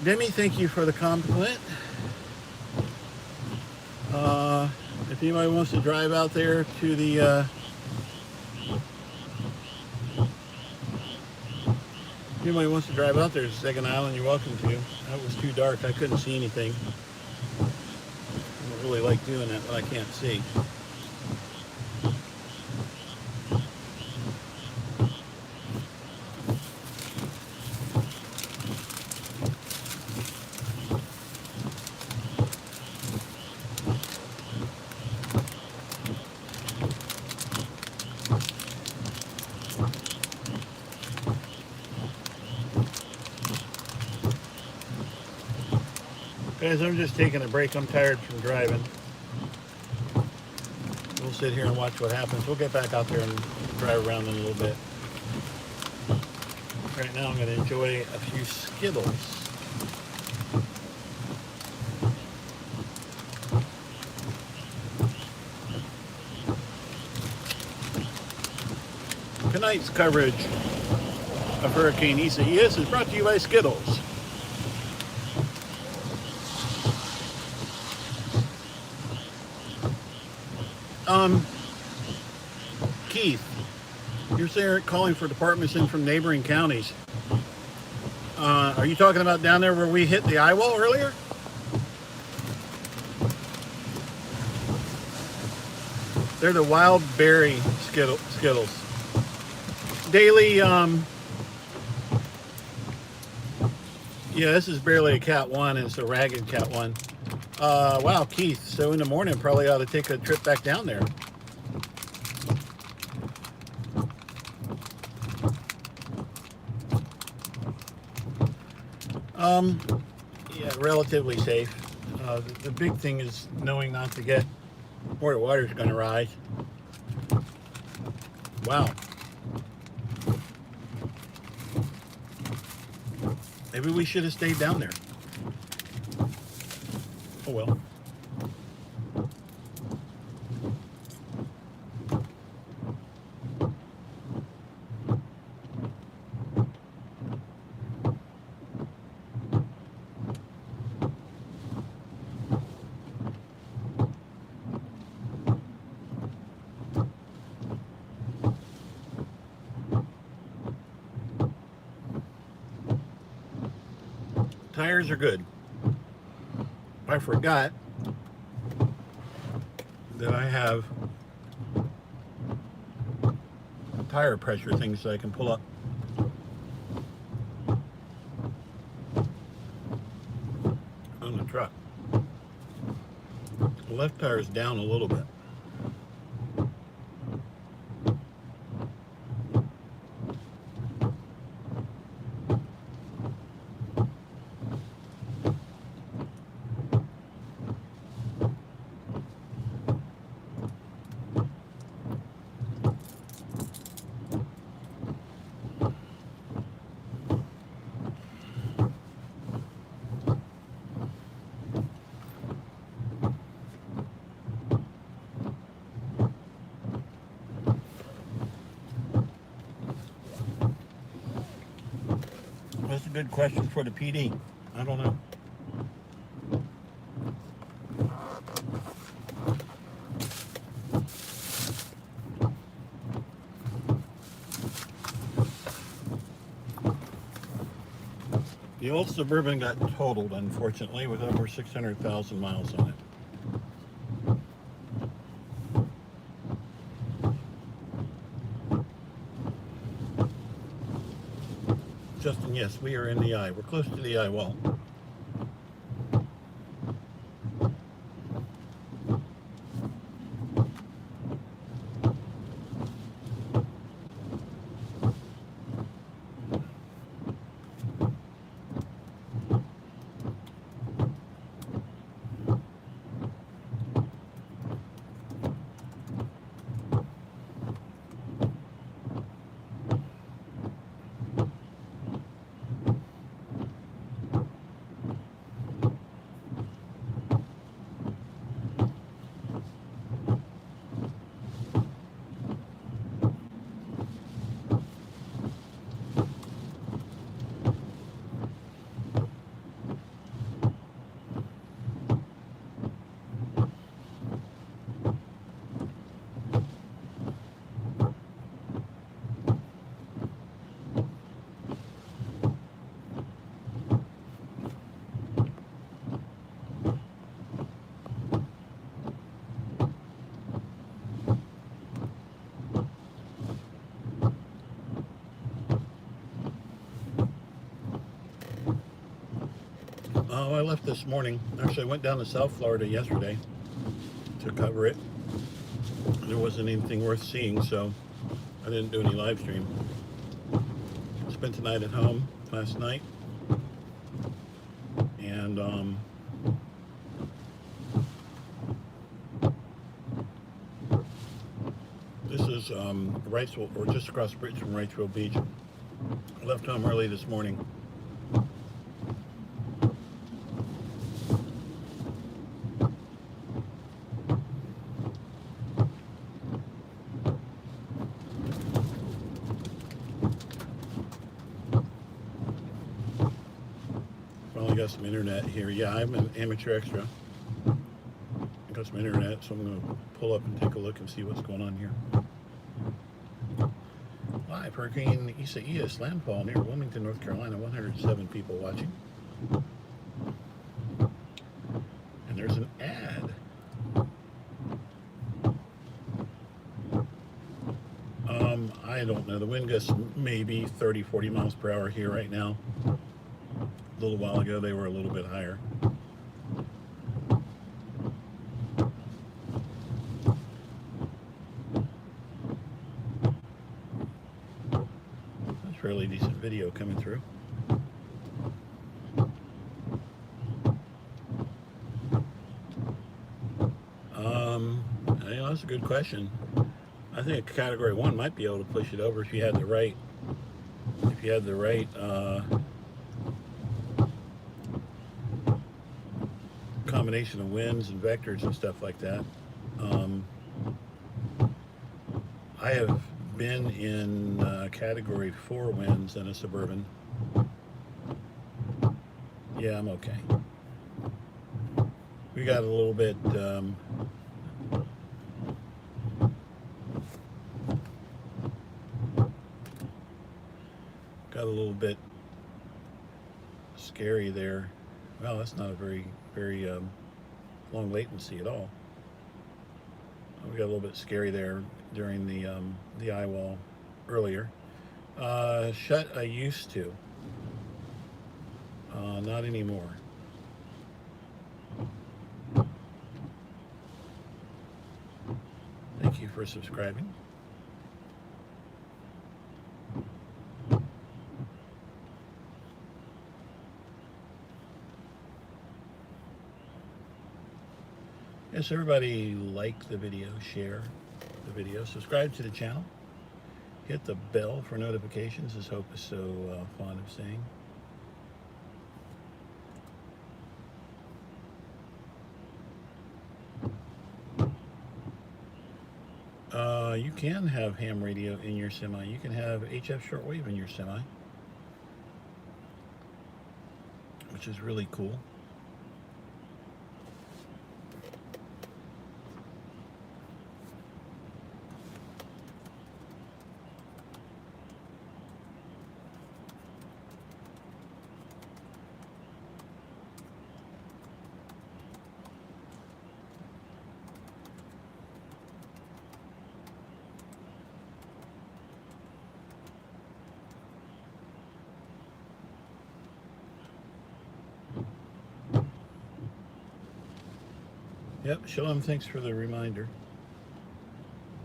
Demi, thank you for the compliment. If anybody wants to drive out there to the If anybody wants to drive out there to Second Island, you're welcome to. That was too dark. I couldn't see anything. I don't really like doing that when I can't see. Guys, I'm just taking a break. I'm tired from driving. We'll sit here and watch what happens. We'll get back out there and drive around in a little bit. Right now I'm going to enjoy a few Skittles. Tonight's coverage of Hurricane Isaias is brought to you by Skittles. Keith, you're saying calling for departments in from neighboring counties. Are you talking about down there where we hit the eye wall earlier? They're the wild berry Skittles. Daily, yeah, this is barely a Cat 1, and it's a ragged Cat 1. Wow, Keith, so in the morning probably ought to take a trip back down there. Yeah, relatively safe. The big thing is knowing not to get where the water's going to rise. Wow. Maybe we should have stayed down there. Oh well. Tires are good. I forgot that I have tire pressure things that I can pull up. On the truck. The left tire is down a little bit. That's a good question for the PD. I don't know. The old Suburban got totaled, unfortunately, with over 600,000 miles on it. Justin, yes, we are in the eye. We're close to the eye wall. Oh, I left this morning. Actually, I went down to South Florida yesterday to cover it. There wasn't anything worth seeing, so I didn't do any live stream. Spent the night at home last night. And, this is Wrightsville, or just across the bridge from Wrightsville Beach. I left home early this morning. Finally got some internet here. Yeah, I'm an amateur extra. I got some internet, so I'm going to pull up and take a look and see what's going on here. Live, Hurricane Isaias landfall near Wilmington, North Carolina. 107 people watching. And there's an ad. I don't know. The wind gusts maybe 30, 40 miles per hour here right now. A little while ago, they were a little bit higher. That's fairly decent video coming through. You know, that's a good question. I think a Category 1 might be able to push it over if you had the right, combination of winds and vectors and stuff like that. I have been in Category 4 winds in a Suburban. Yeah, I'm okay. We got a little bit scary there. Well, that's not a very long latency at all. We got a little bit scary there during the eye wall. earlier. Shut I used to. Not anymore. Thank you for subscribing. Yes, everybody like the video, share the video, subscribe to the channel, hit the bell for notifications, as Hope is so fond of saying. You can have ham radio in your semi. You can have HF shortwave in your semi, which is really cool. Yep, Shalom, thanks for the reminder.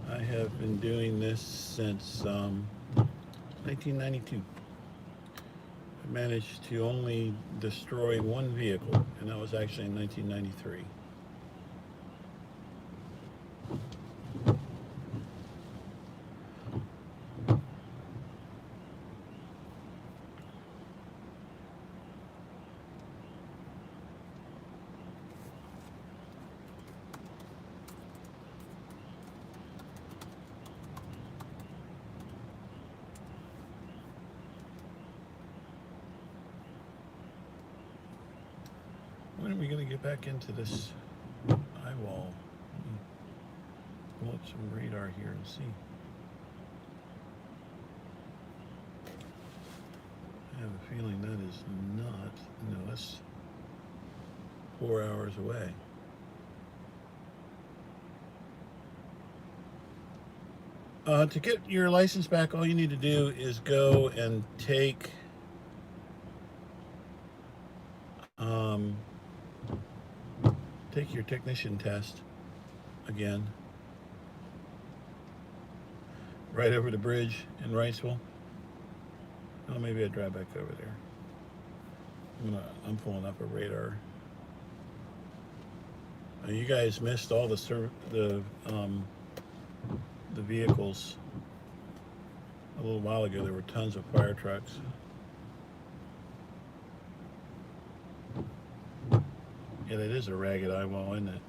I have been doing this since 1992. I managed to only destroy one vehicle, and that was actually in 1993. When are we going to get back into this eye wall? Pull up some radar here and see. I have a feeling that is not, no, that's 4 hours away. To get your license back, all you need to do is go and take your technician test again, right over the bridge in Wrightsville. Oh, maybe I drive back over there. I'm pulling up a radar. You guys missed all the vehicles a little while ago. There were tons of fire trucks. Yeah, that is a ragged eye wall, isn't it?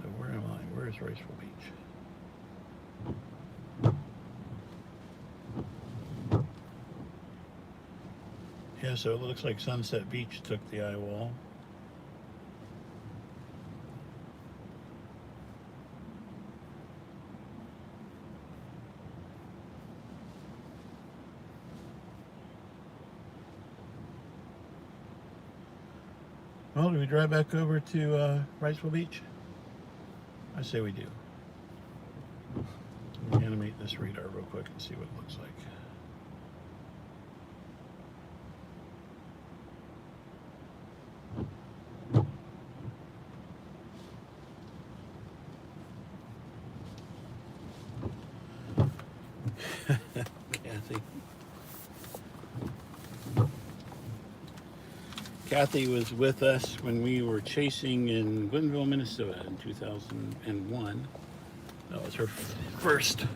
So where am I? Where's Wrightsville Beach? Yeah, so it looks like Sunset Beach took the eye wall. Well, do we drive back over to Wrightsville Beach? I say we do. Let me animate this radar real quick and see what it looks like. Kathy was with us when we were chasing in Glenville, Minnesota in 2001. That was her first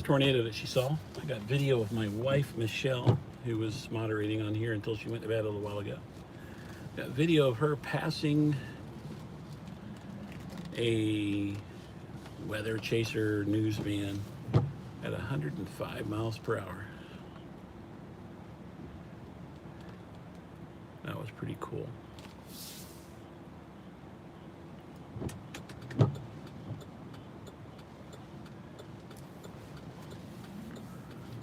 tornado that she saw. I got video of my wife, Michelle, who was moderating on here until she went to bed a little while ago. Got video of her passing a weather chaser news van at 105 miles per hour. That was pretty cool.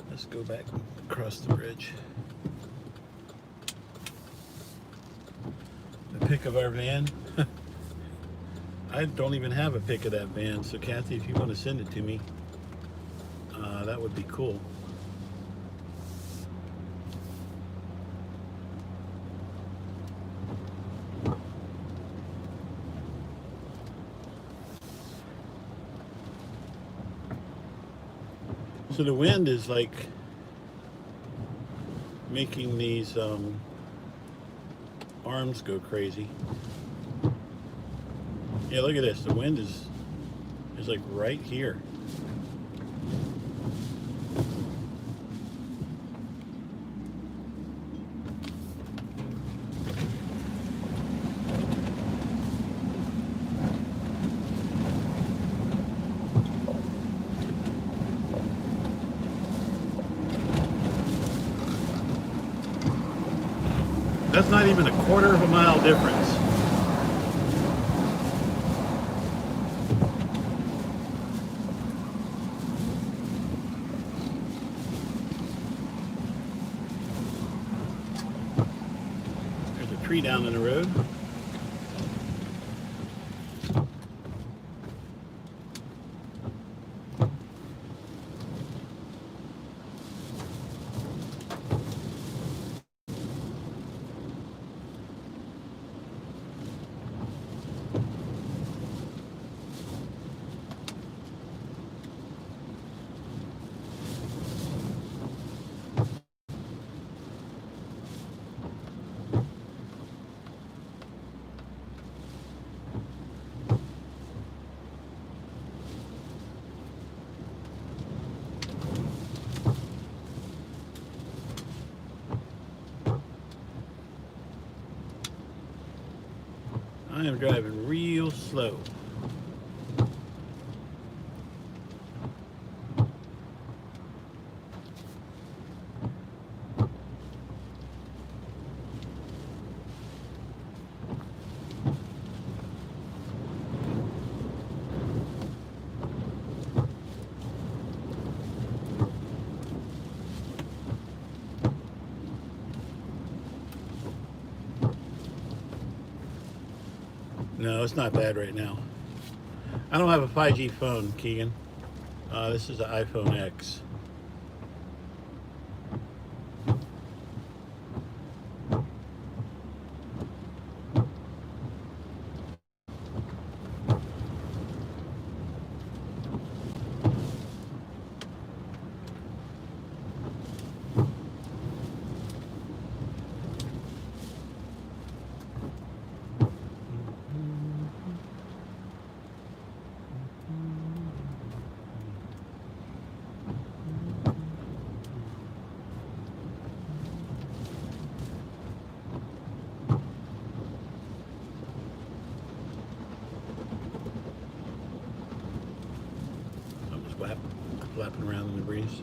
Let's go back across the bridge. The pick of our van. I don't even have a pic of that van, so Kathy, if you want to send it to me, that would be cool. So the wind is like making these arms go crazy. Yeah, look at this. The wind is like right here. That's not even a quarter of a mile difference. There's a tree down in the road. I am driving real slow. No, it's not bad right now. I don't have a 5G phone, Keegan. This is an iPhone X. Flapping around in the breeze.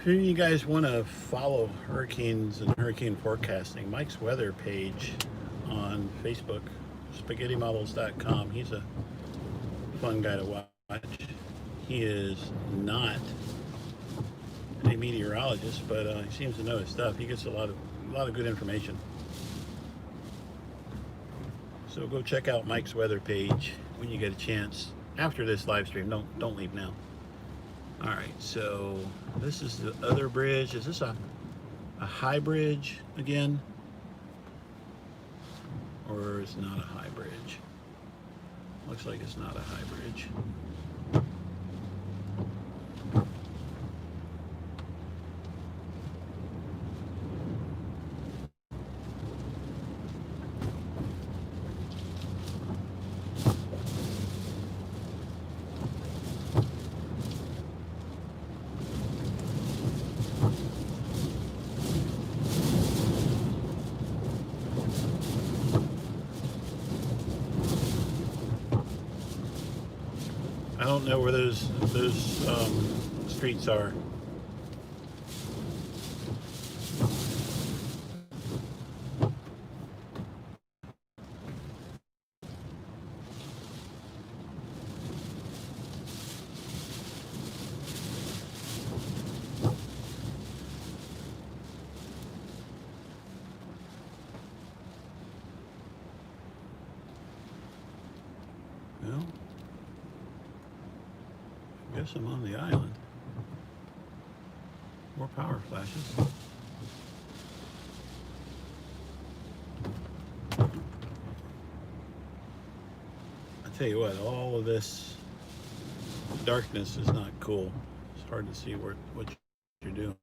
If any of you guys want to follow hurricanes and hurricane forecasting, Mike's weather page on Facebook, spaghettymodels.com. He's a fun guy to watch. He is not a meteorologist, but he seems to know his stuff. He gets a lot of good information. So go check out Mike's weather page when you get a chance after this live stream. Don't leave now. All right, so this is the other bridge. Is this a high bridge again? Or is it not a high bridge? Looks like it's not a high bridge. I don't know where those streets are. Well, I guess I'm on the island. More power flashes. I tell you what, all of this darkness is not cool. It's hard to see what you're doing.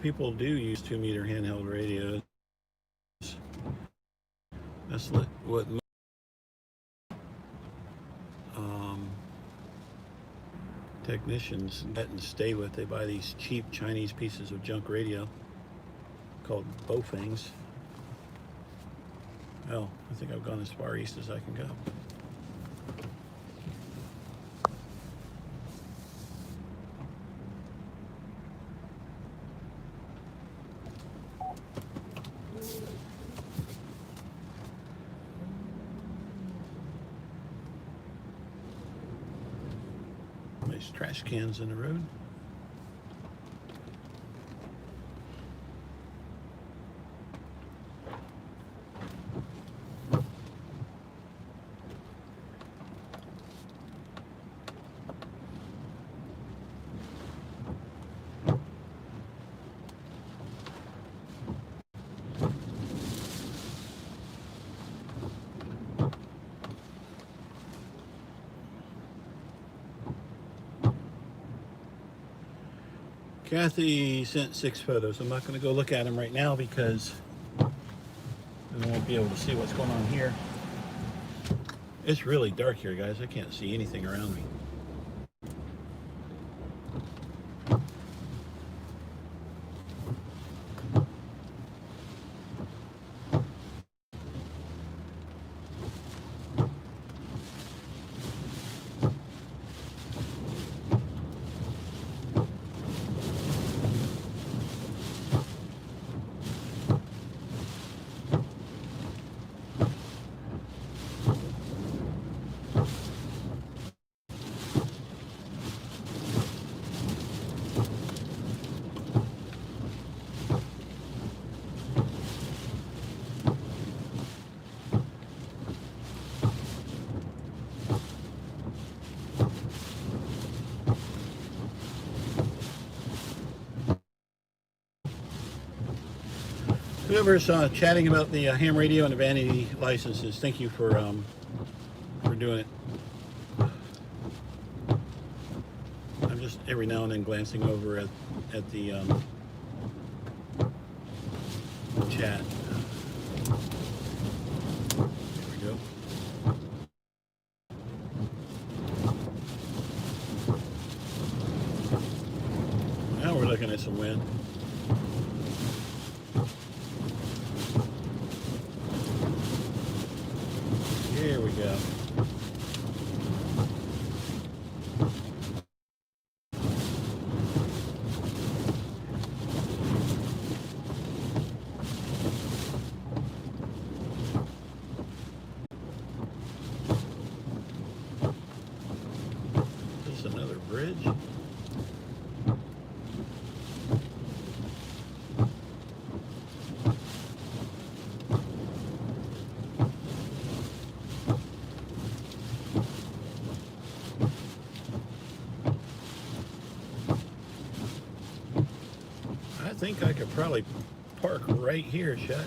People do use 2-meter handheld radios. That's what technicians get and stay with. They buy these cheap Chinese pieces of junk radio called Bofangs. Well, I think I've gone as far east as I can go. Nice trash cans in the road. Kathy sent 6 photos. I'm not going to go look at them right now because I won't be able to see what's going on here. It's really dark here, guys. I can't see anything around me. Whoever's chatting about the ham radio and the vanity licenses, thank you for doing it. I'm just every now and then glancing over at the chat. There we go. Now we're looking at some wind. Here we go. Is this another bridge? I think I could probably park right here, Chet.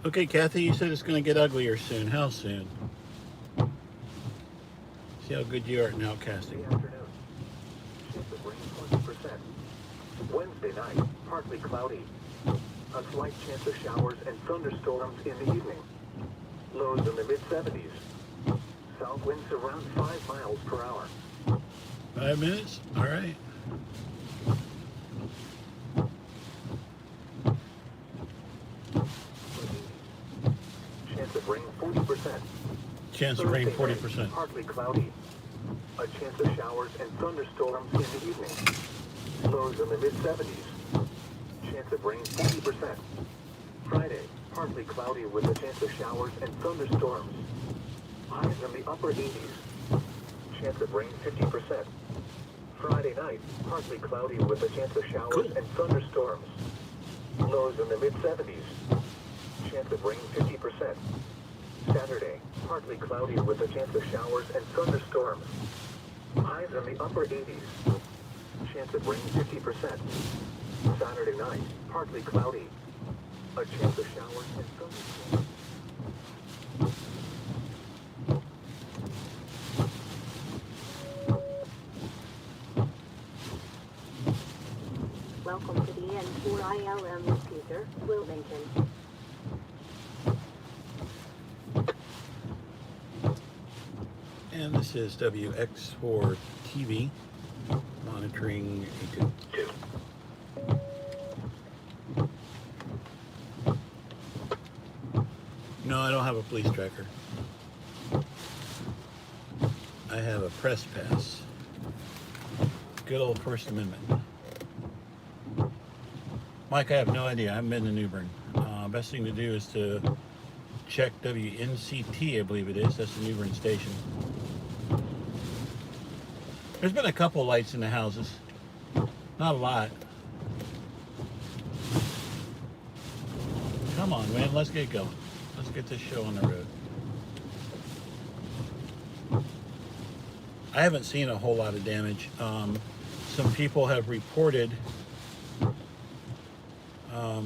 Okay, Kathy, you said it's going to get uglier soon. How soon? See how good you are at nowcasting. The afternoon. Chance of rain 20%. Wednesday night, partly cloudy. A slight chance of showers and thunderstorms in the evening. Lows in the mid-70s. South winds around 5 miles per hour. 5 minutes? All right. Chance of rain 40%. Chance of rain Thursday night, 40%. partly cloudy. A chance of showers and thunderstorms in the evening. Lows in the mid-70s. Chance of rain 40%. Friday, partly cloudy with a chance of showers and thunderstorms. Highs in the upper 80s. Chance of rain 50%. Friday night, partly cloudy with a chance of showers and thunderstorms. Lows in the mid-70s. Chance of rain 50%. Saturday, partly cloudy with a chance of showers and thunderstorms. Highs in the upper 80s. Chance of rain 50%. Saturday night, partly cloudy. A chance of showers and thunderstorms. Welcome to the N4ILM repeater, Wilmington. And this is WX4 TV, monitoring A2. No, I don't have a police tracker. I have a press pass. Good old First Amendment. Mike, I have no idea. I haven't been to New Bern. Best thing to do is to check WNCT, I believe it is. That's the New Bern station. There's been a couple lights in the houses. Not a lot. Come on, man. Let's get going. Let's get this show on the road. I haven't seen a whole lot of damage. Some people have reported. All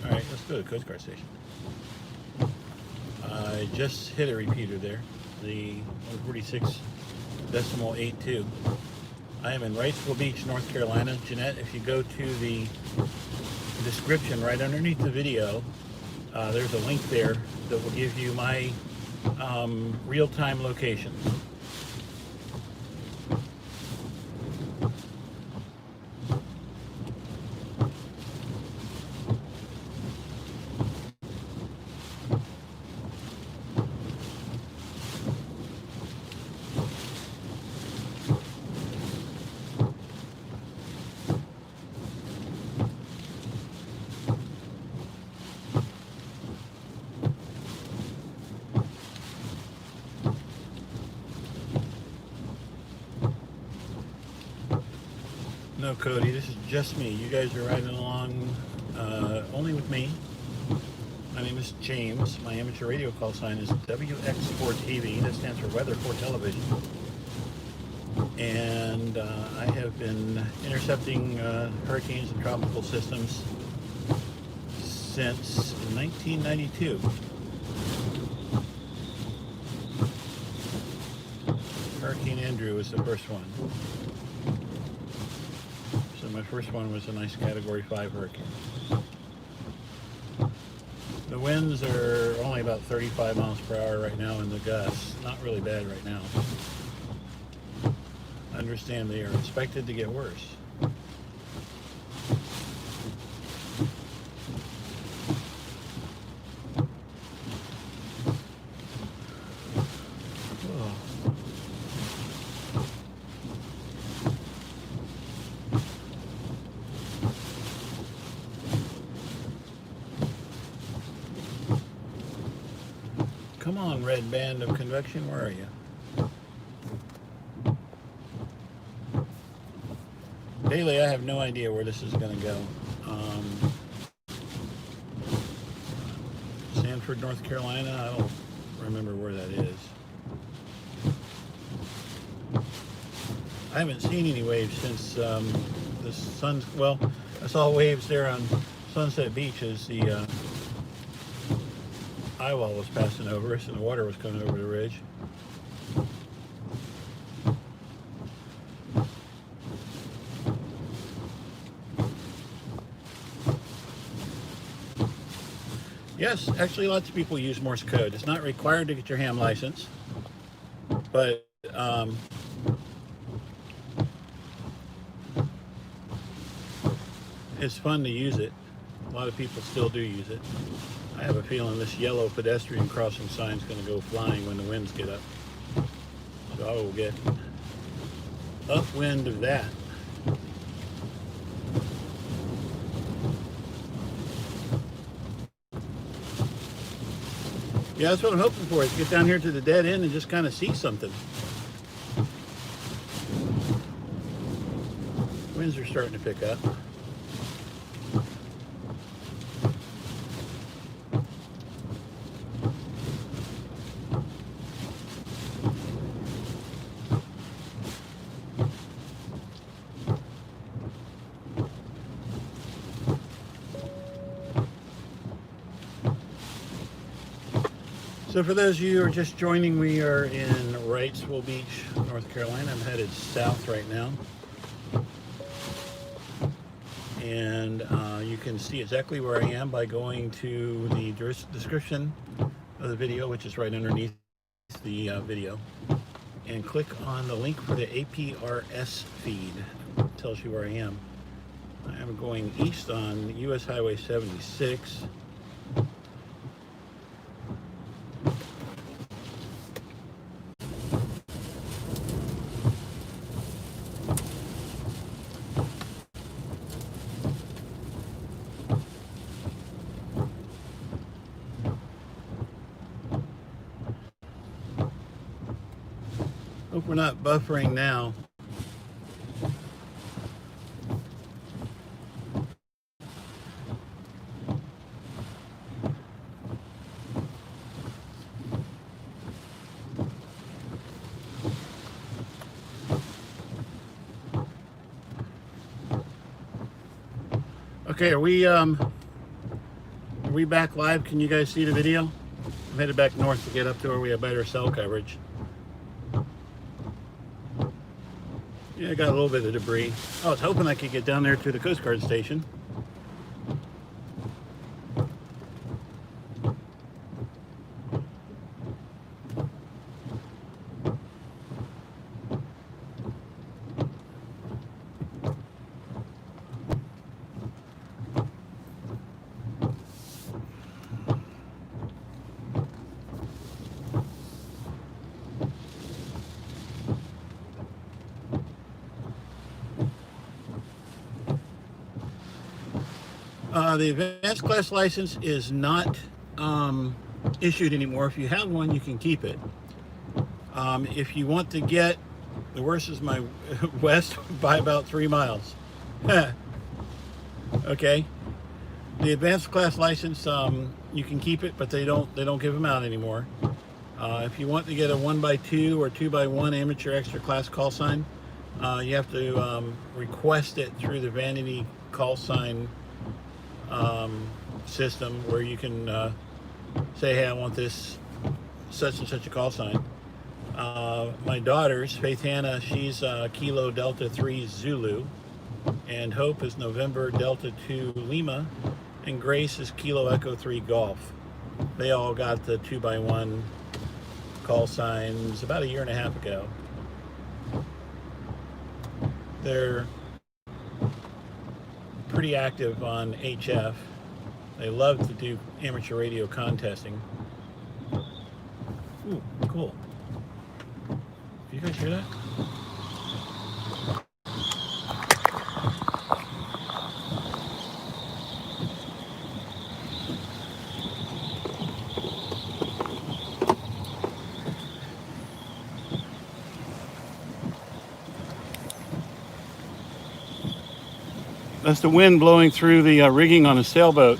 right, let's go to the Coast Guard station. I just hit a repeater there, the 146.82. I am in Wrightsville Beach, North Carolina. Jeanette, if you go to the description right underneath the video, there's a link there that will give you my real-time location. No, Cody, this is just me. You guys are riding along only with me. My name is James. My amateur radio call sign is WX4TV. That stands for Weather 4 Television. And I have been intercepting hurricanes and tropical systems since 1992. Hurricane Andrew was the first one. So my first one was a nice Category 5 hurricane. The winds are only about 35 miles per hour right now in the gusts. Not really bad right now. I understand they are expected to get worse. Come on, red band of convection, where are you? Daily, I have no idea where this is going to go. Sanford, North Carolina, I don't remember where that is. I haven't seen any waves since the sun's, well, I saw waves there on Sunset Beach as the high wall was passing over us and the water was coming over the ridge. Yes, actually lots of people use Morse code. It's not required to get your ham license, but it's fun to use it. A lot of people still do use it. I have a feeling this yellow pedestrian crossing sign is going to go flying when the winds get up. So I will get upwind of that. Yeah, that's what I'm hoping for, is get down here to the dead end and just kind of see something. Winds are starting to pick up. So for those of you who are just joining, we are in Wrightsville Beach, North Carolina. I'm headed south right now. And you can see exactly where I am by going to the description of the video, which is right underneath the video. And click on the link for the APRS feed. It tells you where I am. I am going east on US Highway 76. Hope we're not buffering now. Okay, are we back live? Can you guys see the video? I'm headed back north to get up to where we have better cell coverage. Yeah, I got a little bit of debris. I was hoping I could get down there to the Coast Guard station. The advanced class license is not issued anymore. If you have one, you can keep it. If you want to get, the worst is my west by about 3 miles. Okay. The advanced class license, you can keep it, but they don't give them out anymore. If you want to get a 1x2 or 2x1 amateur extra class call sign, you have to request it through the vanity call sign system, where you can say, hey, I want this such and such a call sign. My daughters, Faith Hannah, she's Kilo Delta 3 Zulu, and Hope is November Delta 2 Lima, and Grace is Kilo Echo 3 Golf. They all got the 2x1 call signs about 1.5 years ago. They're pretty active on HF. They love to do amateur radio contesting. Ooh, cool. You guys hear that? That's the wind blowing through the rigging on a sailboat.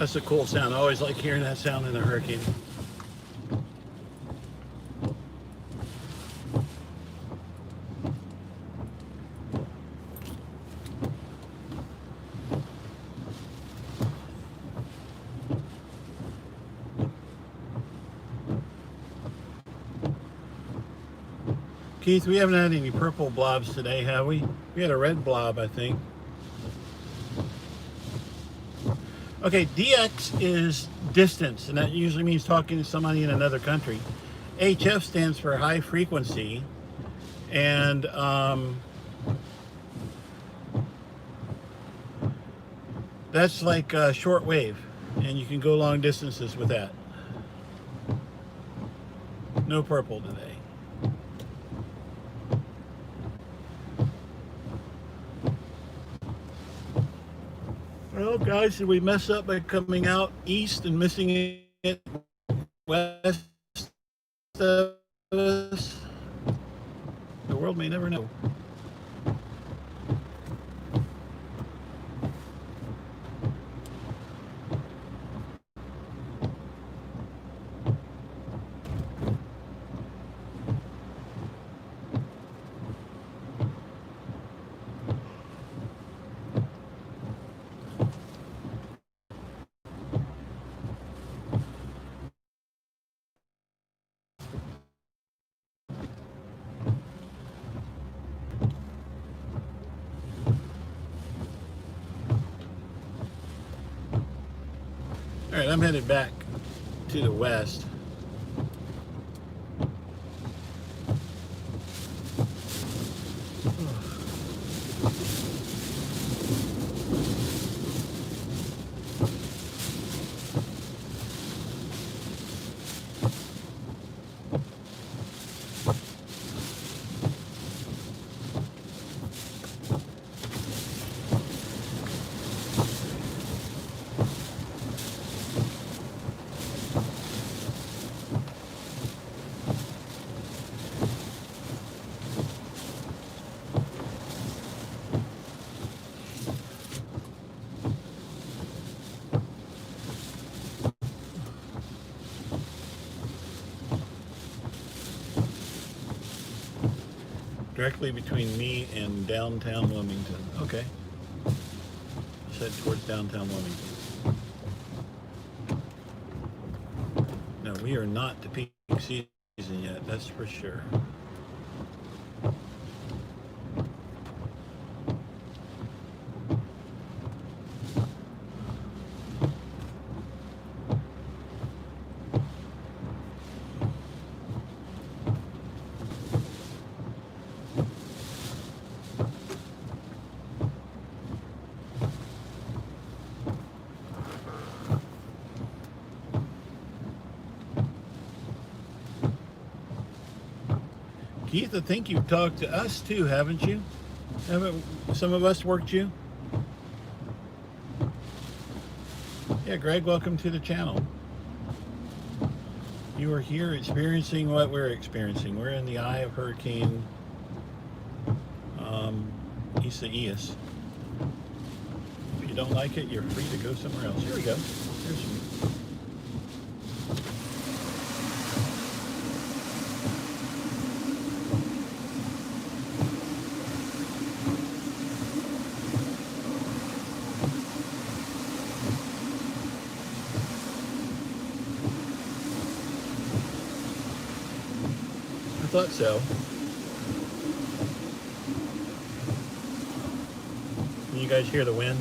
That's a cool sound. I always like hearing that sound in a hurricane. Keith, we haven't had any purple blobs today, have we? We had a red blob, I think. Okay, DX is distance, and that usually means talking to somebody in another country. HF stands for high frequency, and that's like short wave, and you can go long distances with that. No purple today. Well, guys, did we mess up by coming out east and missing it west of us? The world may never know. All right, I'm headed back to the west. Directly between me and downtown Wilmington. Okay. Let's head towards downtown Wilmington. No, we are not to peak season yet, that's for sure. Keith, I think you've talked to us too, haven't you? Haven't some of us worked you? Yeah, Greg, welcome to the channel. You are here experiencing what we're experiencing. We're in the eye of Hurricane Isaias. If you don't like it, you're free to go somewhere else. Here we go. Here's some. I thought so. Can you guys hear the wind?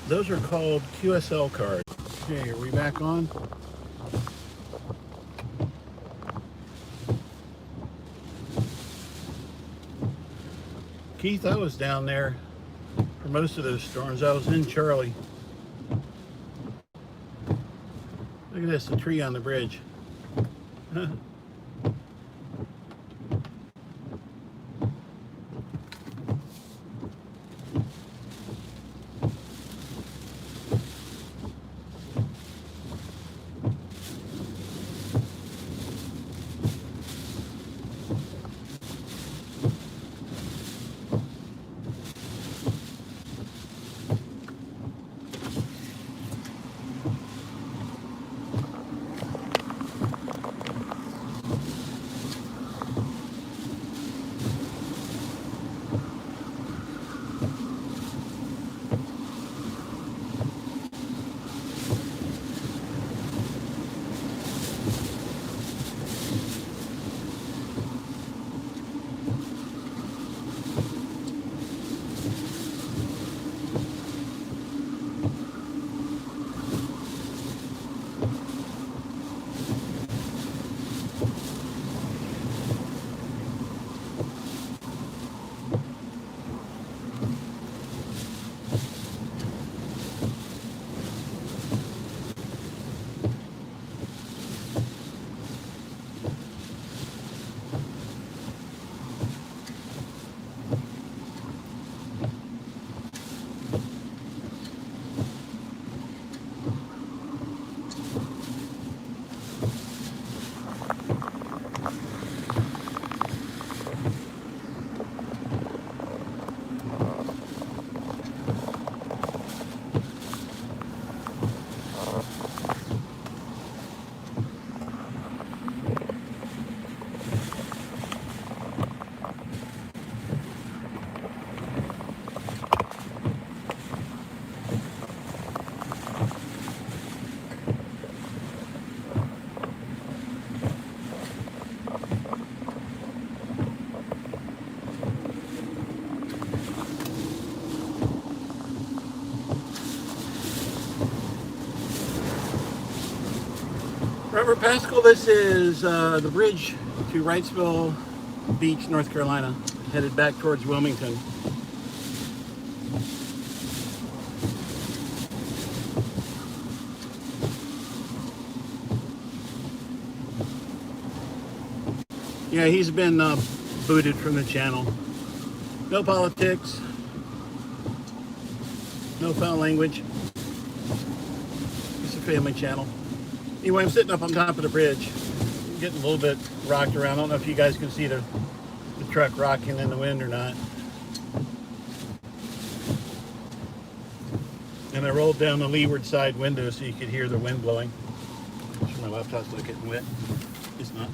Those are called QSL cards. Okay, are we back on? Keith, I was down there for most of those storms. I was in Charlie. Look at this, the tree on the bridge. Trevor Pascal, this is the bridge to Wrightsville Beach, North Carolina, headed back towards Wilmington. Yeah, he's been booted from the channel. No politics, no foul language. It's a family channel. Anyway, I'm sitting up on top of the bridge, getting a little bit rocked around. I don't know if you guys can see the truck rocking in the wind or not. And I rolled down the leeward side window so you could hear the wind blowing. I'm sure my laptop's not getting wet. It's not.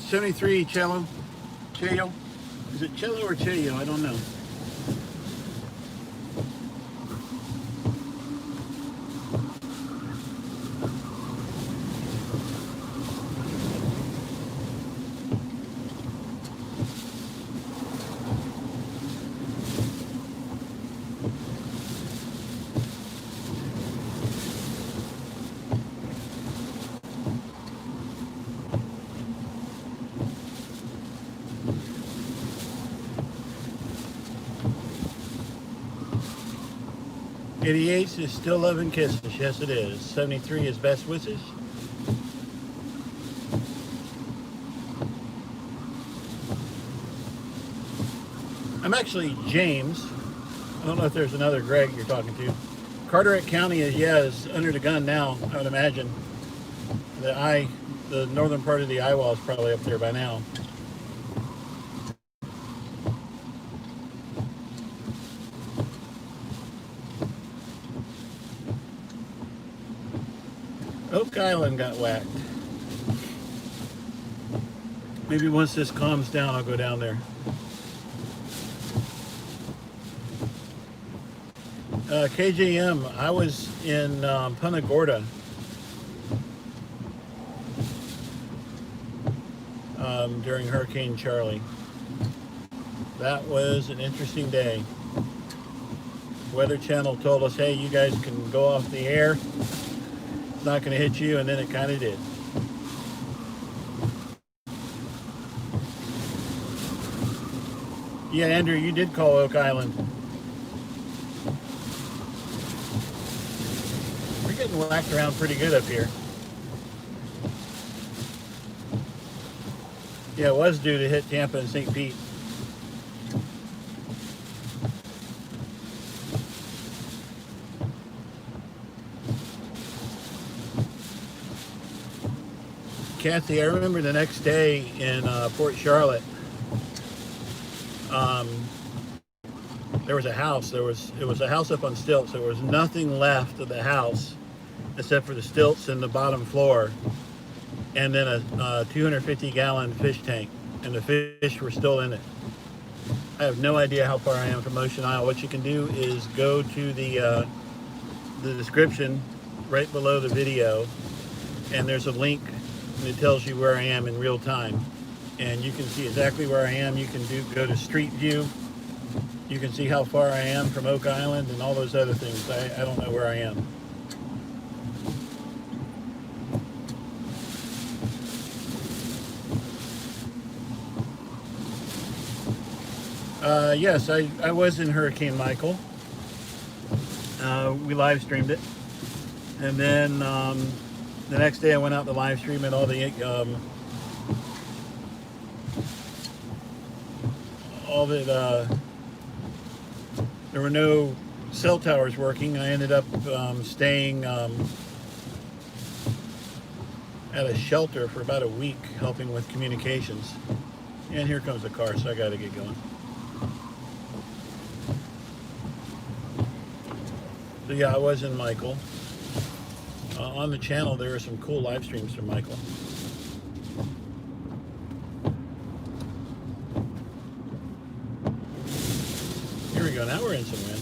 '73 cello. Cello? Is it cello or cello? I don't know. '88 is still love and kisses. Yes, it is. '73 is best wishes. I'm actually James. I don't know if there's another Greg you're talking to. Carteret County is under the gun now, I would imagine. The northern part of the eye wall is probably up there by now. Oak Island got whacked. Maybe once this calms down, I'll go down there. KJM, I was in Punta Gorda during Hurricane Charlie. That was an interesting day. Weather Channel told us, hey, you guys can go off the air. It's not going to hit you, and then it kind of did. Yeah, Andrew, you did call Oak Island. We're getting whacked around pretty good up here. Yeah, it was due to hit Tampa and St. Pete. Kathy, I remember the next day in Port Charlotte, there was a house. It was a house up on stilts. There was nothing left of the house except for the stilts in the bottom floor, and then a 250-gallon fish tank, and the fish were still in it. I have no idea how far I am from Ocean Isle. What you can do is go to the description right below the video, and there's a link. And it tells you where I am in real time, and you can see exactly where I am. You can go to Street View. You can see how far I am from Oak Island and all those other things. I don't know where I am. Yes, I was in Hurricane Michael. We live streamed it, and then the next day I went out to live stream, and all the there were no cell towers working. I ended up staying at a shelter for about a week, helping with communications. And here comes the car, so I got to get going. So yeah, I was in Michael. On the channel, there are some cool live streams from Michael. Here we go. Now we're in some wind.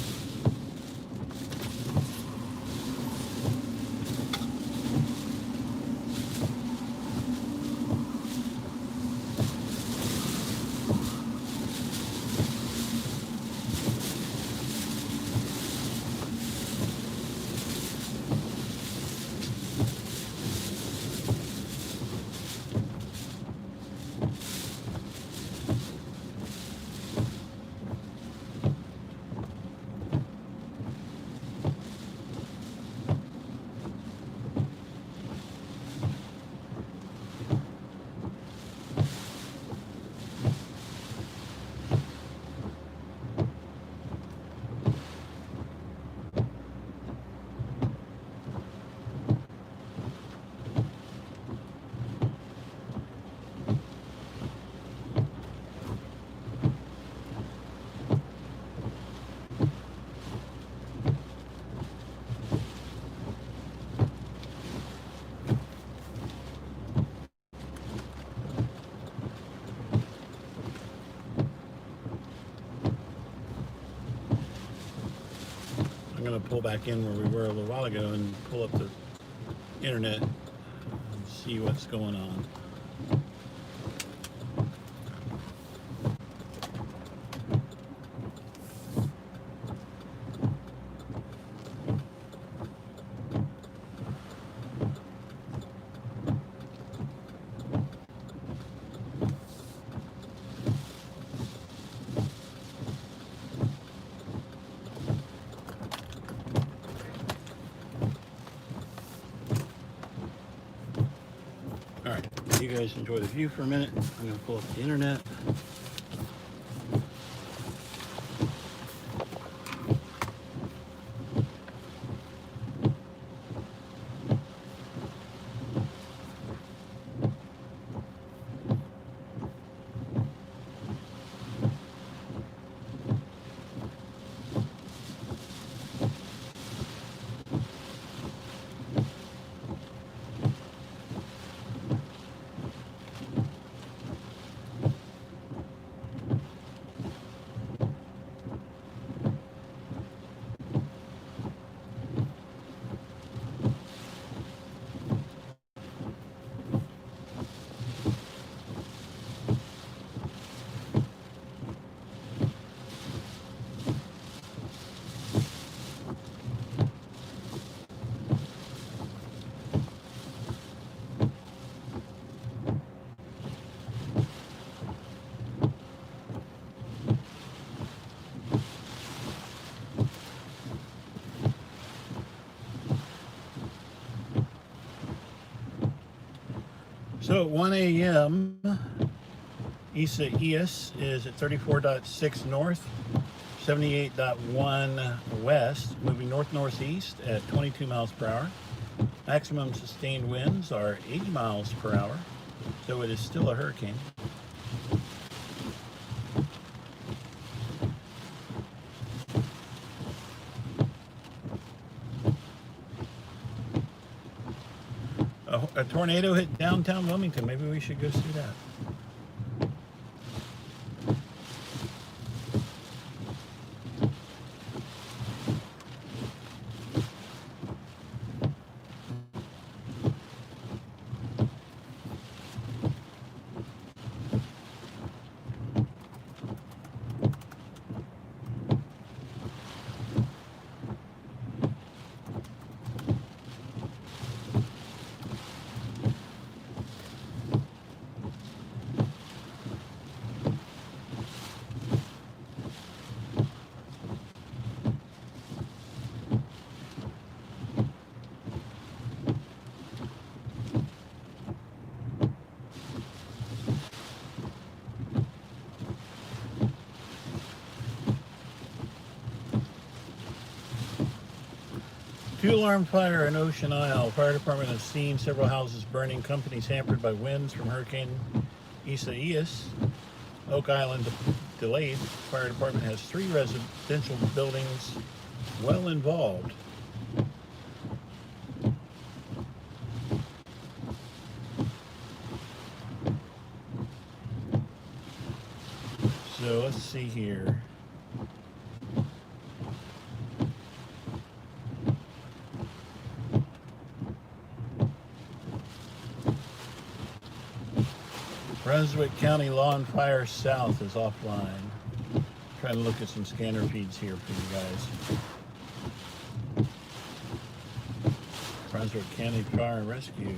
to pull back in where we were a little while ago and pull up the internet and see what's going on. Alright, you guys enjoy the view for a minute. I'm going to pull up the internet. So at 1 a.m., Isaias is at 34.6 north, 78.1 west, moving north-northeast at 22 miles per hour. Maximum sustained winds are 80 miles per hour, so it is still a hurricane. A tornado hit downtown Wilmington. Maybe we should go see that. Two-alarm fire in Ocean Isle. Fire department has seen several houses burning. Companies hampered by winds from Hurricane Isaias. Oak Island delayed. Fire department has 3 residential buildings well involved. So let's see here. Brunswick County Law and Fire South is offline. Trying to look at some scanner feeds here for you guys. Brunswick County Fire and Rescue.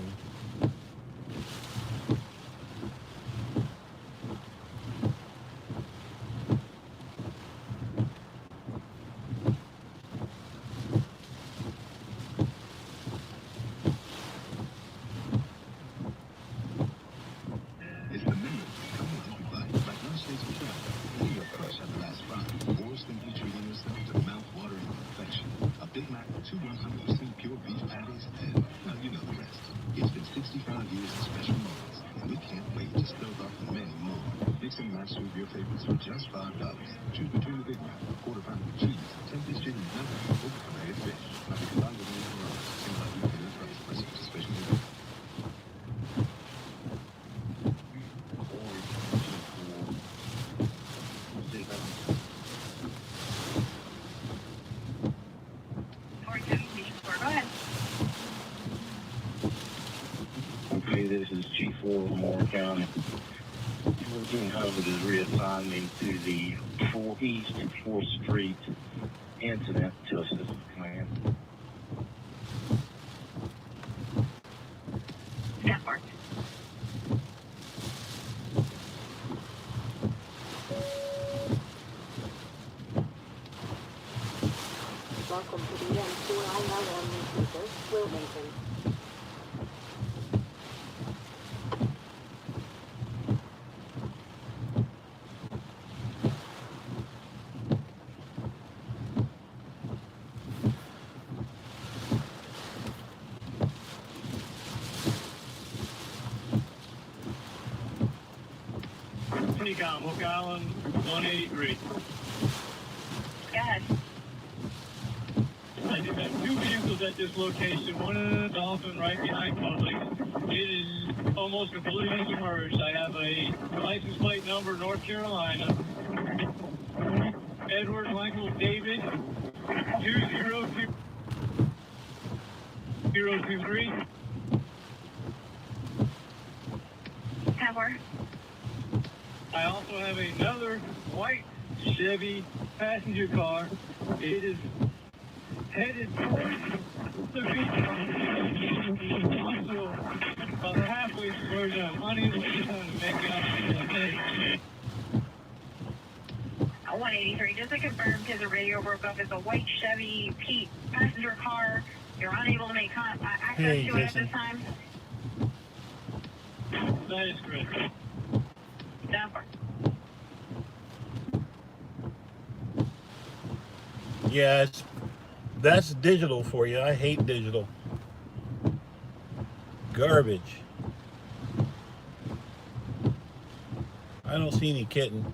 Moore County. 1400 has reassigned me to the East 4th Street Incident to Assistance Command. That part. Welcome to the N4ILM repeater, Wilmington. Recon, Hook Island, 183. Go ahead. I do have two vehicles at this location. One is a Dolphin right behind public. It is almost completely submerged. I have a license plate number, North Carolina. Edward Michael David, 202023. Tower. I also have another white Chevy passenger car. It is headed towards the beach. Also, about halfway towards I'm unable to make out. 183, just to confirm, because the radio broke up, it's a white Chevy Pete passenger car. You're unable to make access Hey, to it at Jason. this time. That is correct. Down. Yeah, that's digital for you. I hate digital. Garbage. I don't see any kitten.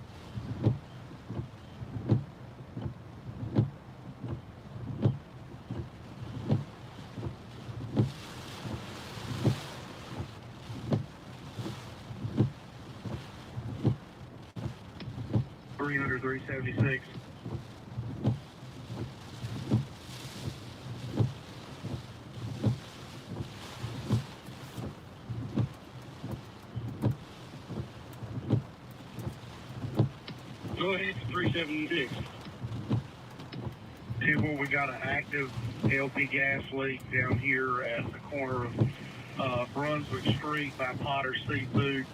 Under 376. Go ahead to 376. Tibble, we got an active LP gas leak down here at the corner of Brunswick Street by Potter Seafood.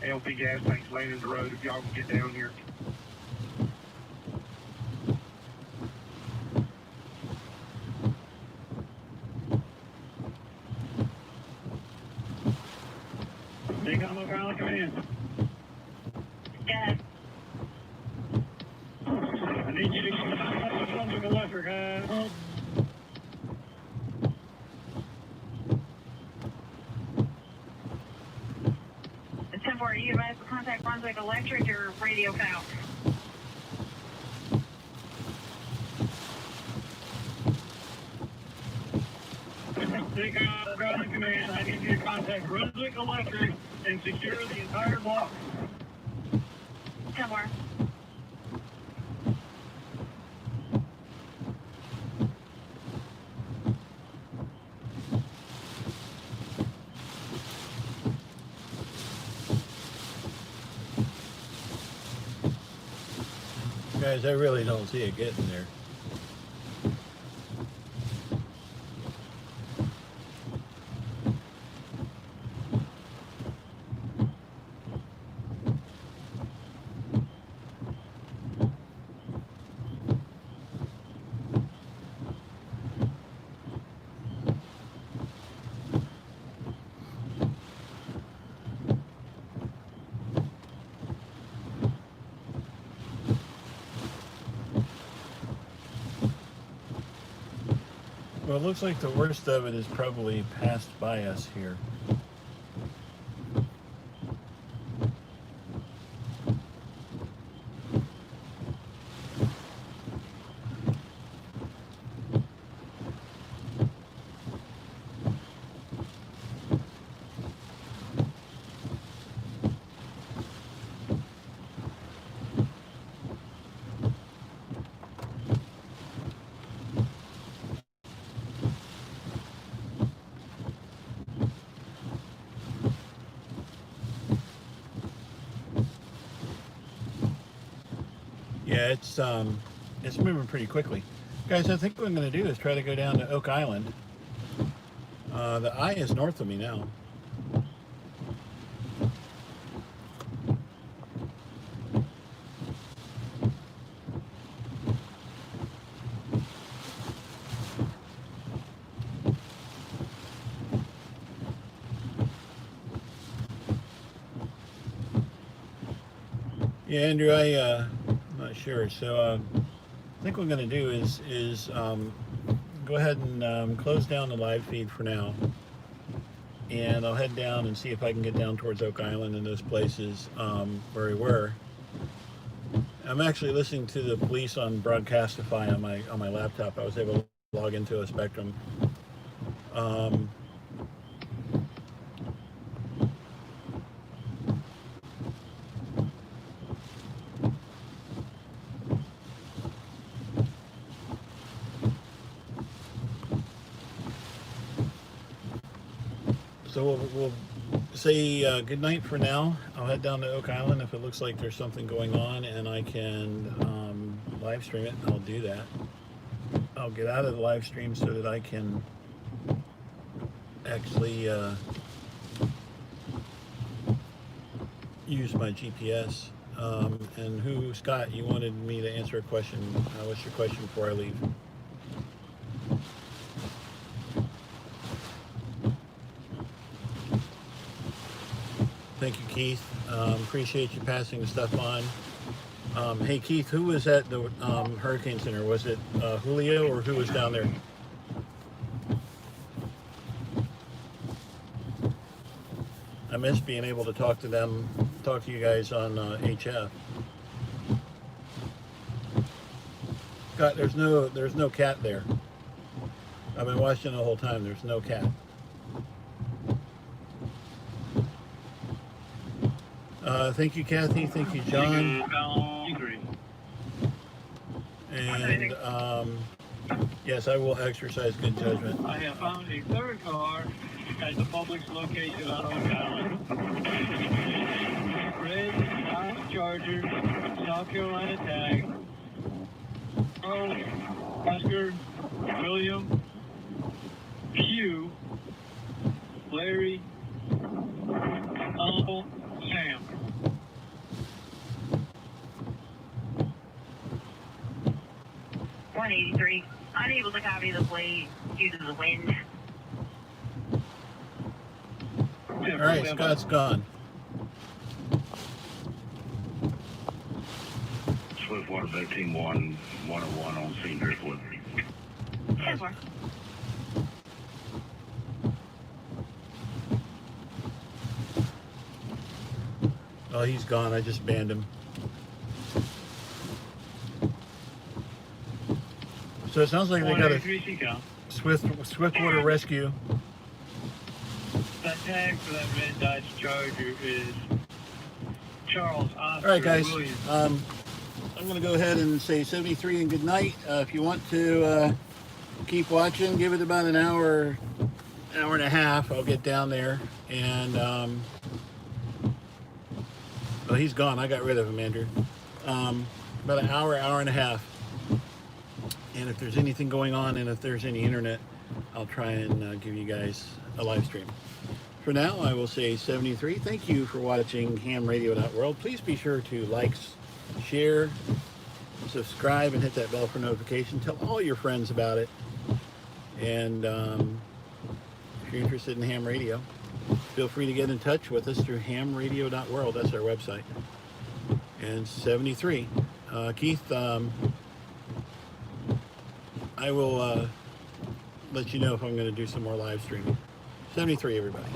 LP gas tank's laying in the road if y'all can get down here. Take on Oak Island Command. Yes. I need you to contact the Brunswick Electric. The 10-4, you advised to contact Brunswick Electric or radio cut out? Take on Oak Island Command. I need you to contact Brunswick Electric and secure the entire block. 10-4. Guys, I really don't see it getting there. Well, it looks like the worst of it is probably passed by us here. Yeah, it's moving pretty quickly. Guys, I think what I'm going to do is try to go down to Oak Island. The eye is north of me now. Yeah, Andrew, I'm not sure. So I think what I'm going to do is go ahead and close down the live feed for now. And I'll head down and see if I can get down towards Oak Island and those places where we were. I'm actually listening to the police on Broadcastify on my laptop. I was able to log into a Spectrum. So we'll say good night for now. I'll head down to Oak Island. If it looks like there's something going on and I can live stream it, I'll do that. I'll get out of the live stream so that I can actually use my GPS. And Scott, you wanted me to answer a question. What's your question before I leave? Thank you, Keith. Appreciate you passing the stuff on. Hey, Keith, who was at the Hurricane Center? Was it Julio or who was down there? I miss being able to talk to you guys on HF. God, there's no cat there. I've been watching the whole time. There's no cat. Thank you, Kathy. Thank you, John. And yes, I will exercise good judgment. I have found a third car at the Publix location on Oak Island. Red Dodge Charger, South Carolina tag. Charles, Oscar, William, Hugh, Larry, Uncle, Sam. .183. Unable to copy the plate due to the wind. All right, Scott's gone. Swiftwater 13-1, 101 on scene Driftwood. 10-4. Oh, he's gone. I just banned him. So it sounds like they got a Swiftwater rescue. That tag for that red Dodge Charger is Charles Oscar. All right, guys. Williams. I'm going to go ahead and say 73 and good night. If you want to keep watching, give it about an hour and a half. I'll get down there and well, he's gone. I got rid of him, Andrew. About an hour and a half. And if there's anything going on and if there's any internet, I'll try and give you guys a live stream. For now, I will say 73. Thank you for watching HamRadio.World. Please be sure to like, share, subscribe, and hit that bell for notification. Tell all your friends about it. And if you're interested in ham radio, feel free to get in touch with us through HamRadio.World. That's our website. And 73. Keith, I will let you know if I'm going to do some more live streaming. 73, everybody.